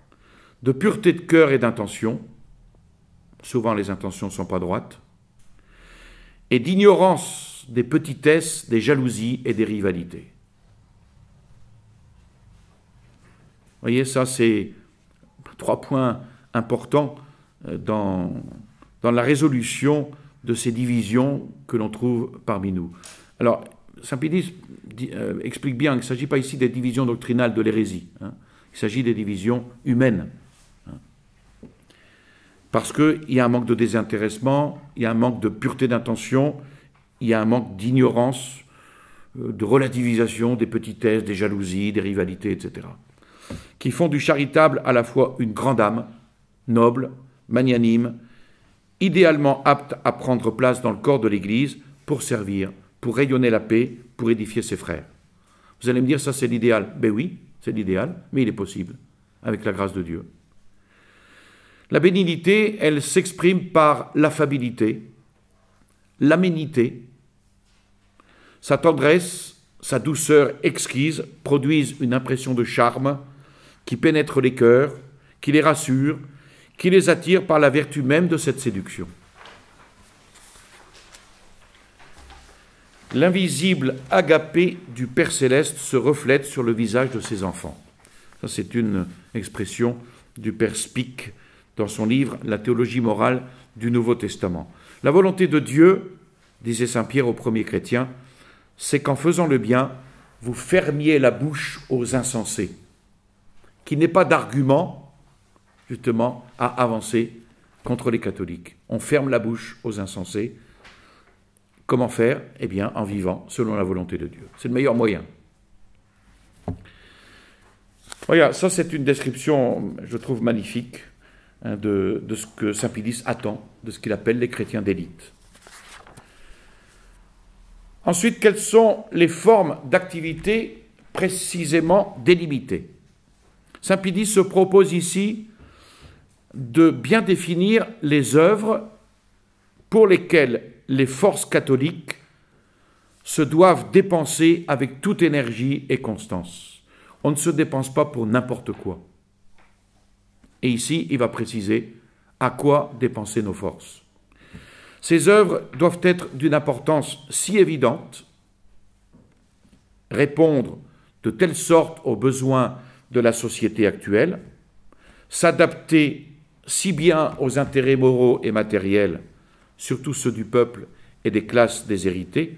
Speaker 1: de pureté de cœur et d'intention, souvent les intentions ne sont pas droites, et d'ignorance des petitesses, des jalousies et des rivalités. Vous voyez, ça c'est 3 points importants dans la résolution de ces divisions que l'on trouve parmi nous. Alors, saint Pie X explique bien qu'il ne s'agit pas ici des divisions doctrinales de l'hérésie. Hein. Il s'agit des divisions humaines. Hein. Parce qu'il y a un manque de désintéressement, il y a un manque de pureté d'intention, il y a un manque d'ignorance, de relativisation des petitesses, des jalousies, des rivalités, etc. Qui font du charitable à la fois une grande âme, noble, magnanime, idéalement apte à prendre place dans le corps de l'Église pour servir pour rayonner la paix, pour édifier ses frères. Vous allez me dire, ça c'est l'idéal. Ben oui, c'est l'idéal, mais il est possible, avec la grâce de Dieu. La bénignité, elle s'exprime par l'affabilité, l'aménité, sa tendresse, sa douceur exquise produisent une impression de charme qui pénètre les cœurs, qui les rassure, qui les attire par la vertu même de cette séduction. L'invisible agapé du Père Céleste se reflète sur le visage de ses enfants. Ça, c'est une expression du Père Spic dans son livre « La théologie morale du Nouveau Testament ». La volonté de Dieu, disait saint Pierre aux premiers chrétiens, c'est qu'en faisant le bien, vous fermiez la bouche aux insensés, qu'il n'ait pas d'argument, justement, à avancer contre les catholiques. On ferme la bouche aux insensés. Comment faire? Eh bien, en vivant selon la volonté de Dieu. C'est le meilleur moyen. Voilà, ça c'est une description, je trouve, magnifique de ce que saint Pie X attend, de ce qu'il appelle les chrétiens d'élite. Ensuite, quelles sont les formes d'activité précisément délimitées? Saint Pie X se propose ici de bien définir les œuvres pour lesquelles les forces catholiques se doivent dépenser avec toute énergie et constance. On ne se dépense pas pour n'importe quoi. Et ici, il va préciser à quoi dépenser nos forces. Ces œuvres doivent être d'une importance si évidente, répondre de telle sorte aux besoins de la société actuelle, s'adapter si bien aux intérêts moraux et matériels, surtout ceux du peuple et des classes déshéritées,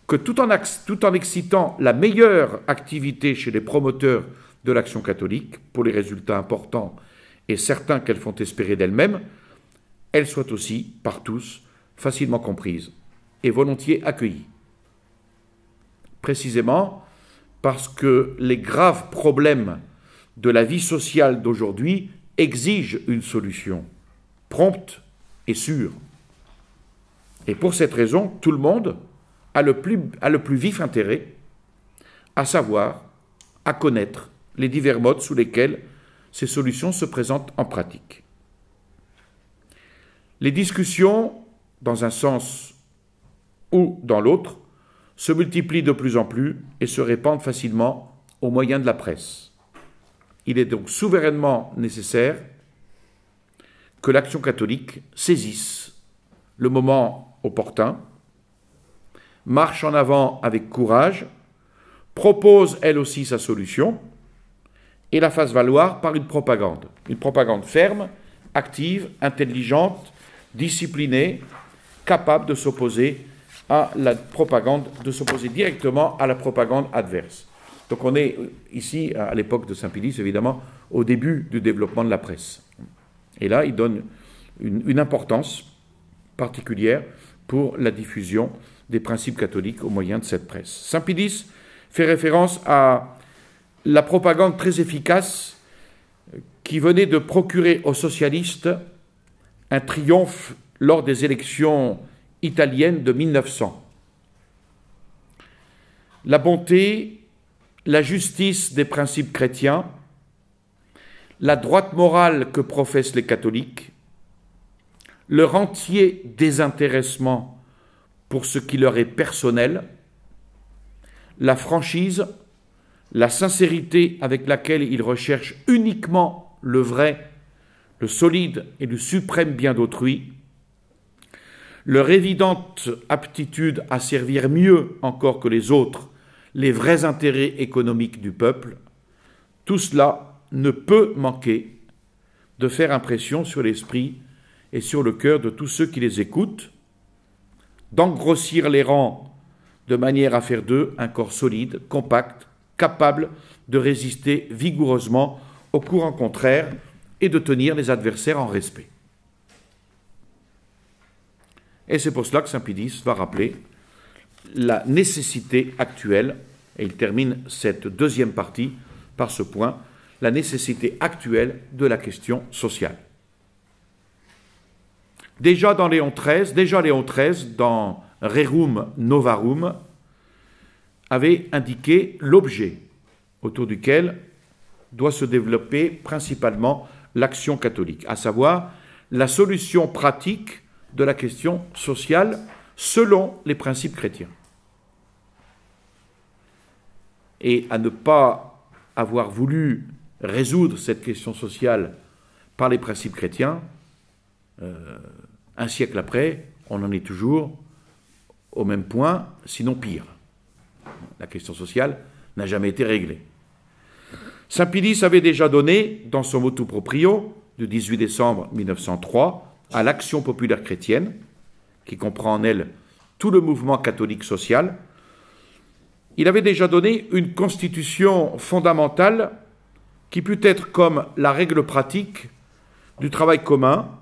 Speaker 1: que tout en excitant la meilleure activité chez les promoteurs de l'action catholique, pour les résultats importants et certains qu'elles font espérer d'elles-mêmes, elles soient aussi, par tous, facilement comprises et volontiers accueillies. Précisément parce que les graves problèmes de la vie sociale d'aujourd'hui exigent une solution prompte et sûre. Et pour cette raison, tout le monde a le plus vif intérêt à savoir, à connaître les divers modes sous lesquels ces solutions se présentent en pratique. Les discussions, dans un sens ou dans l'autre, se multiplient de plus en plus et se répandent facilement au moyen de la presse. Il est donc souverainement nécessaire que l'action catholique saisisse le moment opportun, marche en avant avec courage, propose elle aussi sa solution et la fasse valoir par une propagande ferme, active, intelligente, disciplinée, capable de s'opposer à la propagande, de s'opposer directement à la propagande adverse. Donc on est ici, à l'époque de saint Pie X, évidemment, au début du développement de la presse. Et là, il donne une importance particulière pour la diffusion des principes catholiques au moyen de cette presse. Saint Pie X fait référence à la propagande très efficace qui venait de procurer aux socialistes un triomphe lors des élections italiennes de 1900. La bonté, la justice des principes chrétiens, la droite morale que professent les catholiques, leur entier désintéressement pour ce qui leur est personnel, la franchise, la sincérité avec laquelle ils recherchent uniquement le vrai, le solide et le suprême bien d'autrui, leur évidente aptitude à servir mieux encore que les autres les vrais intérêts économiques du peuple, tout cela ne peut manquer de faire impression sur l'esprit et sur le cœur de tous ceux qui les écoutent, d'engrossir les rangs de manière à faire d'eux un corps solide, compact, capable de résister vigoureusement aux courants contraires et de tenir les adversaires en respect. Et c'est pour cela que saint Pie X va rappeler la nécessité actuelle, et il termine cette deuxième partie par ce point, la nécessité actuelle de la question sociale. Déjà Léon XIII, dans Rerum Novarum, avait indiqué l'objet autour duquel doit se développer principalement l'action catholique, à savoir la solution pratique de la question sociale selon les principes chrétiens. Et à ne pas avoir voulu résoudre cette question sociale par les principes chrétiens, un siècle après, on en est toujours au même point, sinon pire. La question sociale n'a jamais été réglée. Saint Pilice avait déjà donné, dans son motu proprio du 18 décembre 1903, à l'action populaire chrétienne, qui comprend en elle tout le mouvement catholique social, il avait déjà donné une constitution fondamentale qui put être comme la règle pratique du travail commun,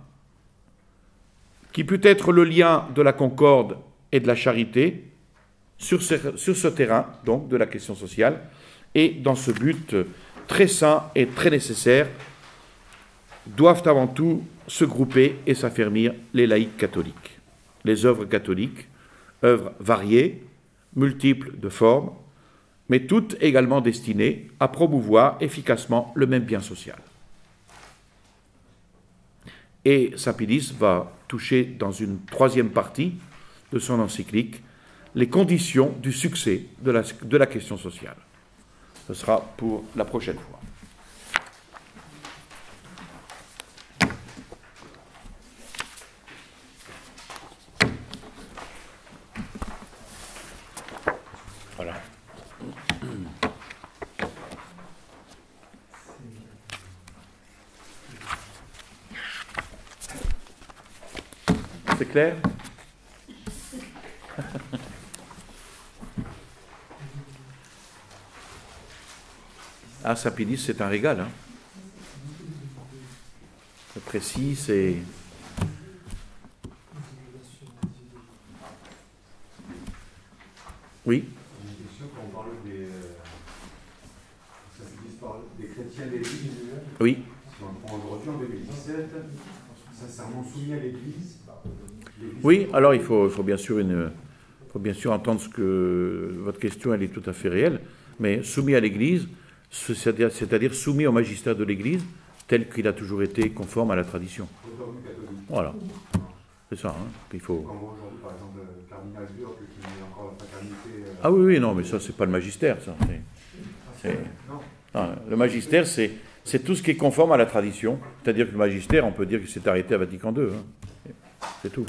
Speaker 1: qui put être le lien de la concorde et de la charité sur ce terrain, donc, de la question sociale, et dans ce but très sain et très nécessaire, doivent avant tout se grouper et s'affermir les laïcs catholiques. Les œuvres catholiques, œuvres variées, multiples de formes, mais toutes également destinées à promouvoir efficacement le même bien social. Et Saint Pilice va toucher dans une troisième partie de son encyclique les conditions du succès de la question sociale. Ce sera pour la prochaine fois. Voilà. C'est clair ? Ah, Saint Pilice, c'est un régal. Hein. C'est précis, c'est... Oui.
Speaker 3: Une question quand on parle des chrétiens d'Église.
Speaker 1: Oui.
Speaker 3: Si on prend aujourd'hui en 2017, sincèrement soumis à l'Église.
Speaker 1: Oui, alors il faut bien sûr entendre ce que votre question, elle est tout à fait réelle, mais soumis à l'Église, c'est-à-dire soumis au magistère de l'Église, tel qu'il a toujours été conforme à la tradition. Voilà. C'est ça, hein, qu'il faut...
Speaker 3: Quand on voit aujourd'hui, par exemple, le cardinal Burke qui met encore la fraternité...
Speaker 1: Ah oui, oui, non, mais ça, c'est pas le magistère, ça. Non, le magistère, c'est tout ce qui est conforme à la tradition. C'est-à-dire que le magistère, on peut dire qu'il s'est arrêté à Vatican II. Hein. C'est tout.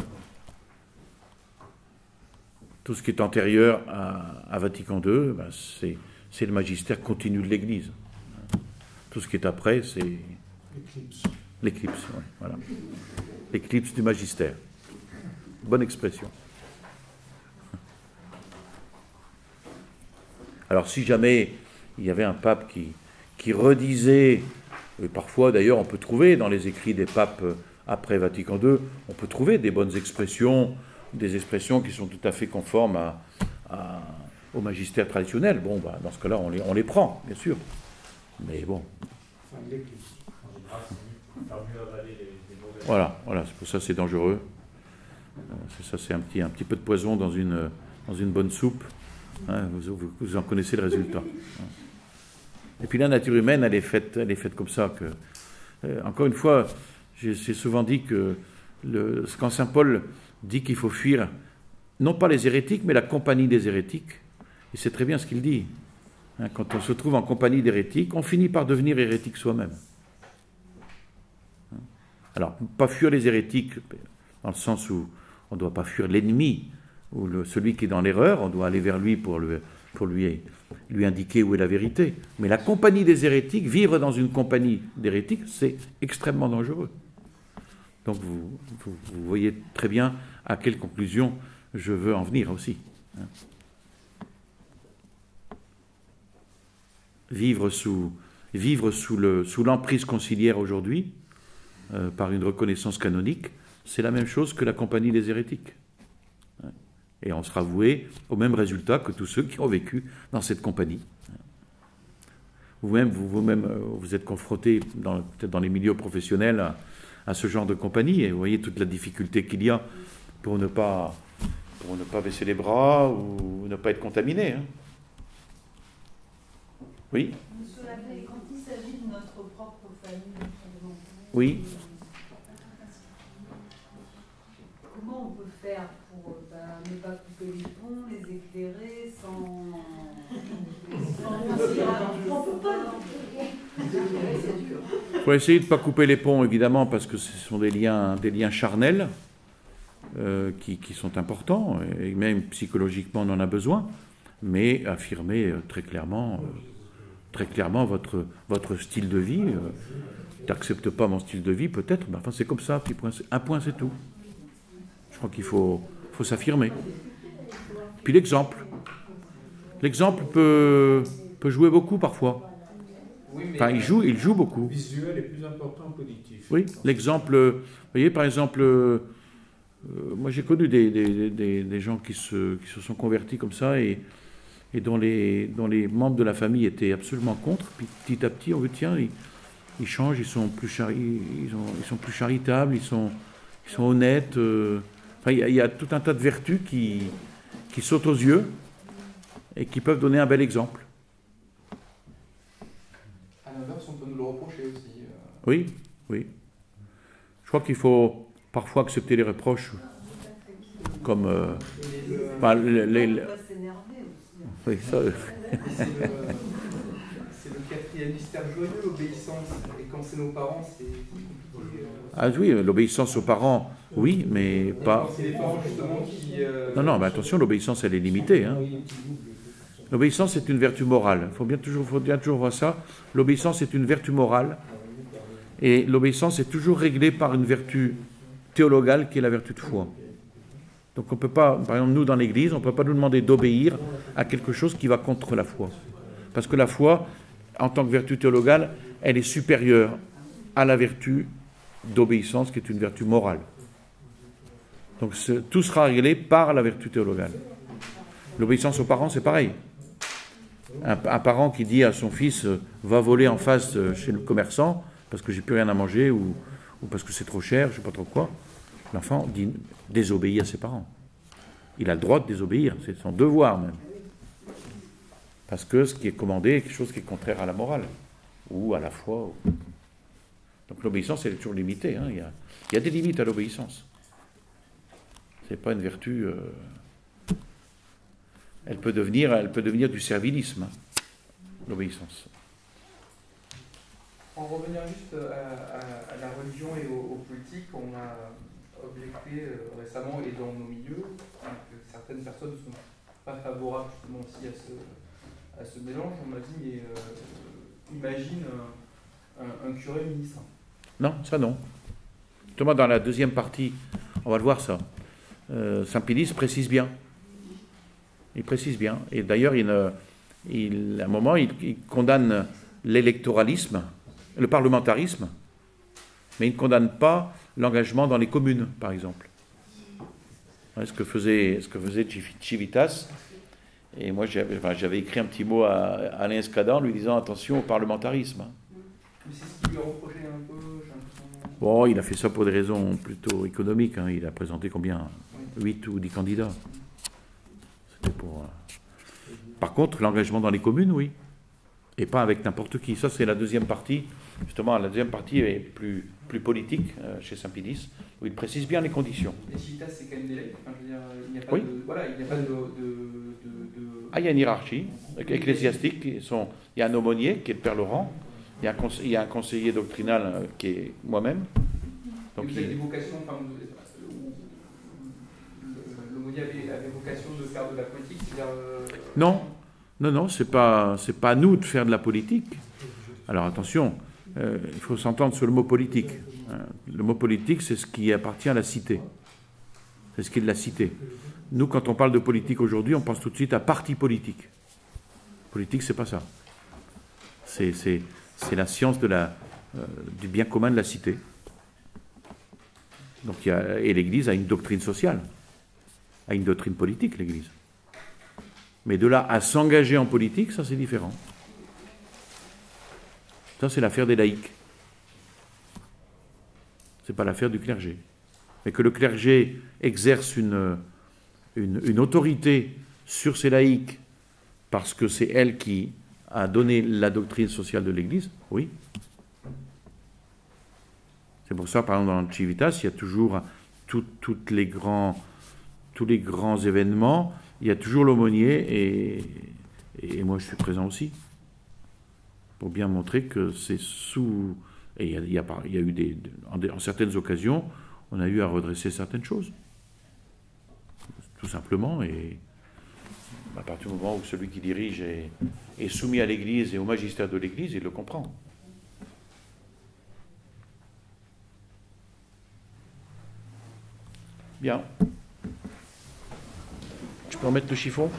Speaker 1: Tout ce qui est antérieur à Vatican II, ben, c'est le magistère continu de l'Église. Tout ce qui est après, c'est... L'éclipse, oui, voilà. L'éclipse du magistère. Bonne expression. Alors, si jamais il y avait un pape qui redisait, et parfois d'ailleurs on peut trouver dans les écrits des papes après Vatican II, on peut trouver des bonnes expressions, des expressions qui sont tout à fait conformes au magistère traditionnel. Bon, bah, dans ce cas-là, on les prend, bien sûr. Mais bon. Voilà, c'est pour ça que c'est dangereux. C'est un petit peu de poison dans une bonne soupe. Hein, vous en connaissez le résultat. Et puis la nature humaine, elle est faite comme ça. Encore une fois, j'ai souvent dit que quand saint Paul dit qu'il faut fuir, non pas les hérétiques, mais la compagnie des hérétiques, et c'est très bien ce qu'il dit. Hein, quand on se trouve en compagnie d'hérétiques, on finit par devenir hérétique soi-même. Alors, pas fuir les hérétiques, dans le sens où on ne doit pas fuir l'ennemi, ou celui qui est dans l'erreur, on doit aller vers lui pour lui indiquer où est la vérité. Mais la compagnie des hérétiques, vivre dans une compagnie d'hérétiques, c'est extrêmement dangereux. Donc vous voyez très bien à quelle conclusion je veux en venir aussi. Vivre sous l'emprise conciliaire aujourd'hui, par une reconnaissance canonique, c'est la même chose que la compagnie des hérétiques. Et on sera voué au même résultat que tous ceux qui ont vécu dans cette compagnie. Vous-même, vous êtes confronté, peut-être dans les milieux professionnels, à ce genre de compagnie, et vous voyez toute la difficulté qu'il y a pour ne pas pour ne pas baisser les bras ou ne pas être contaminé. Hein. Oui.
Speaker 4: Monsieur l'abbé, quand il s'agit de notre propre famille,
Speaker 1: Oui.
Speaker 4: comment on peut faire pour ne pas couper les ponts, les éclairer sans... On peut pas.
Speaker 1: Il faut essayer de ne pas couper les ponts, évidemment, parce que ce sont des liens charnels qui sont importants, et même psychologiquement, on en a besoin, mais affirmer très clairement votre style de vie. Tu n'acceptes pas mon style de vie, peut-être, mais enfin, c'est comme ça, un point, c'est tout. Je crois qu'il faut s'affirmer. Puis l'exemple. L'exemple peut jouer beaucoup parfois.
Speaker 2: Oui, mais
Speaker 1: Enfin, il joue beaucoup.
Speaker 2: le visuel est plus important que l'auditif.
Speaker 1: Oui, l'exemple, vous voyez, par exemple, moi j'ai connu des gens qui se sont convertis comme ça et dont les membres de la famille étaient absolument contre. Puis petit à petit, on veut, tiens, ils changent, ils sont plus charitables, ils sont honnêtes. Enfin, il y a tout un tas de vertus qui sautent aux yeux et qui peuvent donner un bel exemple.
Speaker 5: À l'inverse, on peut nous le reprocher aussi.
Speaker 1: Oui. Je crois qu'il faut parfois accepter les reproches comme...
Speaker 4: On peut s'énerver aussi.
Speaker 1: oui, ça,
Speaker 5: C'est le quatrième mystère joyeux, l'obéissance. Et quand c'est nos parents, c'est compliqué.
Speaker 1: ah oui, l'obéissance aux parents, oui, mais pas...
Speaker 5: Quand c'est les parents justement qui...
Speaker 1: Non, mais attention, l'obéissance, elle est limitée. Hein. L'obéissance est une vertu morale. Il faut bien toujours voir ça. L'obéissance est une vertu morale. Et l'obéissance est toujours réglée par une vertu théologale qui est la vertu de foi. Donc on ne peut pas, par exemple nous dans l'Église, on ne peut pas nous demander d'obéir à quelque chose qui va contre la foi. Parce que la foi, en tant que vertu théologale, elle est supérieure à la vertu d'obéissance qui est une vertu morale. Donc tout sera réglé par la vertu théologale. L'obéissance aux parents, c'est pareil. Un parent qui dit à son fils va voler en face chez le commerçant parce que j'ai plus rien à manger ou parce que c'est trop cher, je ne sais pas trop quoi, l'enfant désobéit à ses parents. Il a le droit de désobéir, c'est son devoir même. Parce que ce qui est commandé est quelque chose qui est contraire à la morale ou à la foi. Donc l'obéissance, elle est toujours limitée. Hein. Il y a des limites à l'obéissance. Ce n'est pas une vertu... Elle peut devenir du servilisme, l'obéissance.
Speaker 5: En revenant juste à la religion et aux politiques, on a objecté récemment et dans nos milieux que certaines personnes ne sont pas favorables justement aussi à ce mélange. On m'a dit, mais imagine un curé ministre.
Speaker 1: Non, ça non. Justement, dans la deuxième partie, on va le voir ça. Saint Pédis précise bien. Il précise bien. Et d'ailleurs, à un moment, il condamne l'électoralisme, le parlementarisme, mais il ne condamne pas l'engagement dans les communes, par exemple. Ce que faisait Civitas. Et moi, j'avais écrit un petit mot à Alain Escada en lui disant attention au parlementarisme.
Speaker 5: Mais c'est ce qui lui a reproché un peu, j'ai l'impression.
Speaker 1: Bon, il a fait ça pour des raisons plutôt économiques. Hein. Il a présenté combien 8 ou 10 candidats. C'était pour... Par contre, l'engagement dans les communes, oui. Et pas avec n'importe qui. Ça, c'est la deuxième partie. Justement, la deuxième partie est plus politique chez Saint-Pédis, où il précise bien les conditions.
Speaker 5: Et Civitas, c'est quand même des laïcs. Enfin, je veux dire, il n'y a pas
Speaker 1: Oui.
Speaker 5: de... Voilà, il n'y a pas de...
Speaker 1: Ah, il y a une hiérarchie ecclésiastique. Il y a un aumônier qui est le Père Laurent. Il y a un conseiller doctrinal qui est moi-même.
Speaker 5: Donc vous avez des vocations, enfin, l'aumônier avait vocation de faire de la politique, c'est-à-dire...
Speaker 1: Non, c'est pas à nous de faire de la politique. Alors attention, il faut s'entendre sur le mot politique. Le mot politique, c'est ce qui appartient à la cité. C'est ce qui est de la cité. Nous, quand on parle de politique aujourd'hui, on pense tout de suite à parti politique. Politique, c'est pas ça. C'est la science du bien commun de la cité. Donc, et l'Église a une doctrine sociale, a une doctrine politique, l'Église. Mais de là à s'engager en politique, ça c'est différent. Ça c'est l'affaire des laïcs. C'est pas l'affaire du clergé. Mais que le clergé exerce une une autorité sur ces laïcs parce que c'est elle qui a donné la doctrine sociale de l'Église, oui. C'est pour ça, par exemple, dans le Civitas, il y a toujours tous les grands événements, il y a toujours l'aumônier et moi je suis présent aussi. Pour bien montrer que c'est sous... Et il y a eu en certaines occasions, on a eu à redresser certaines choses. Tout simplement, et à partir du moment où celui qui dirige est soumis à l'Église et au magistère de l'Église, il le comprend. Bien. Tu peux remettre le chiffon ?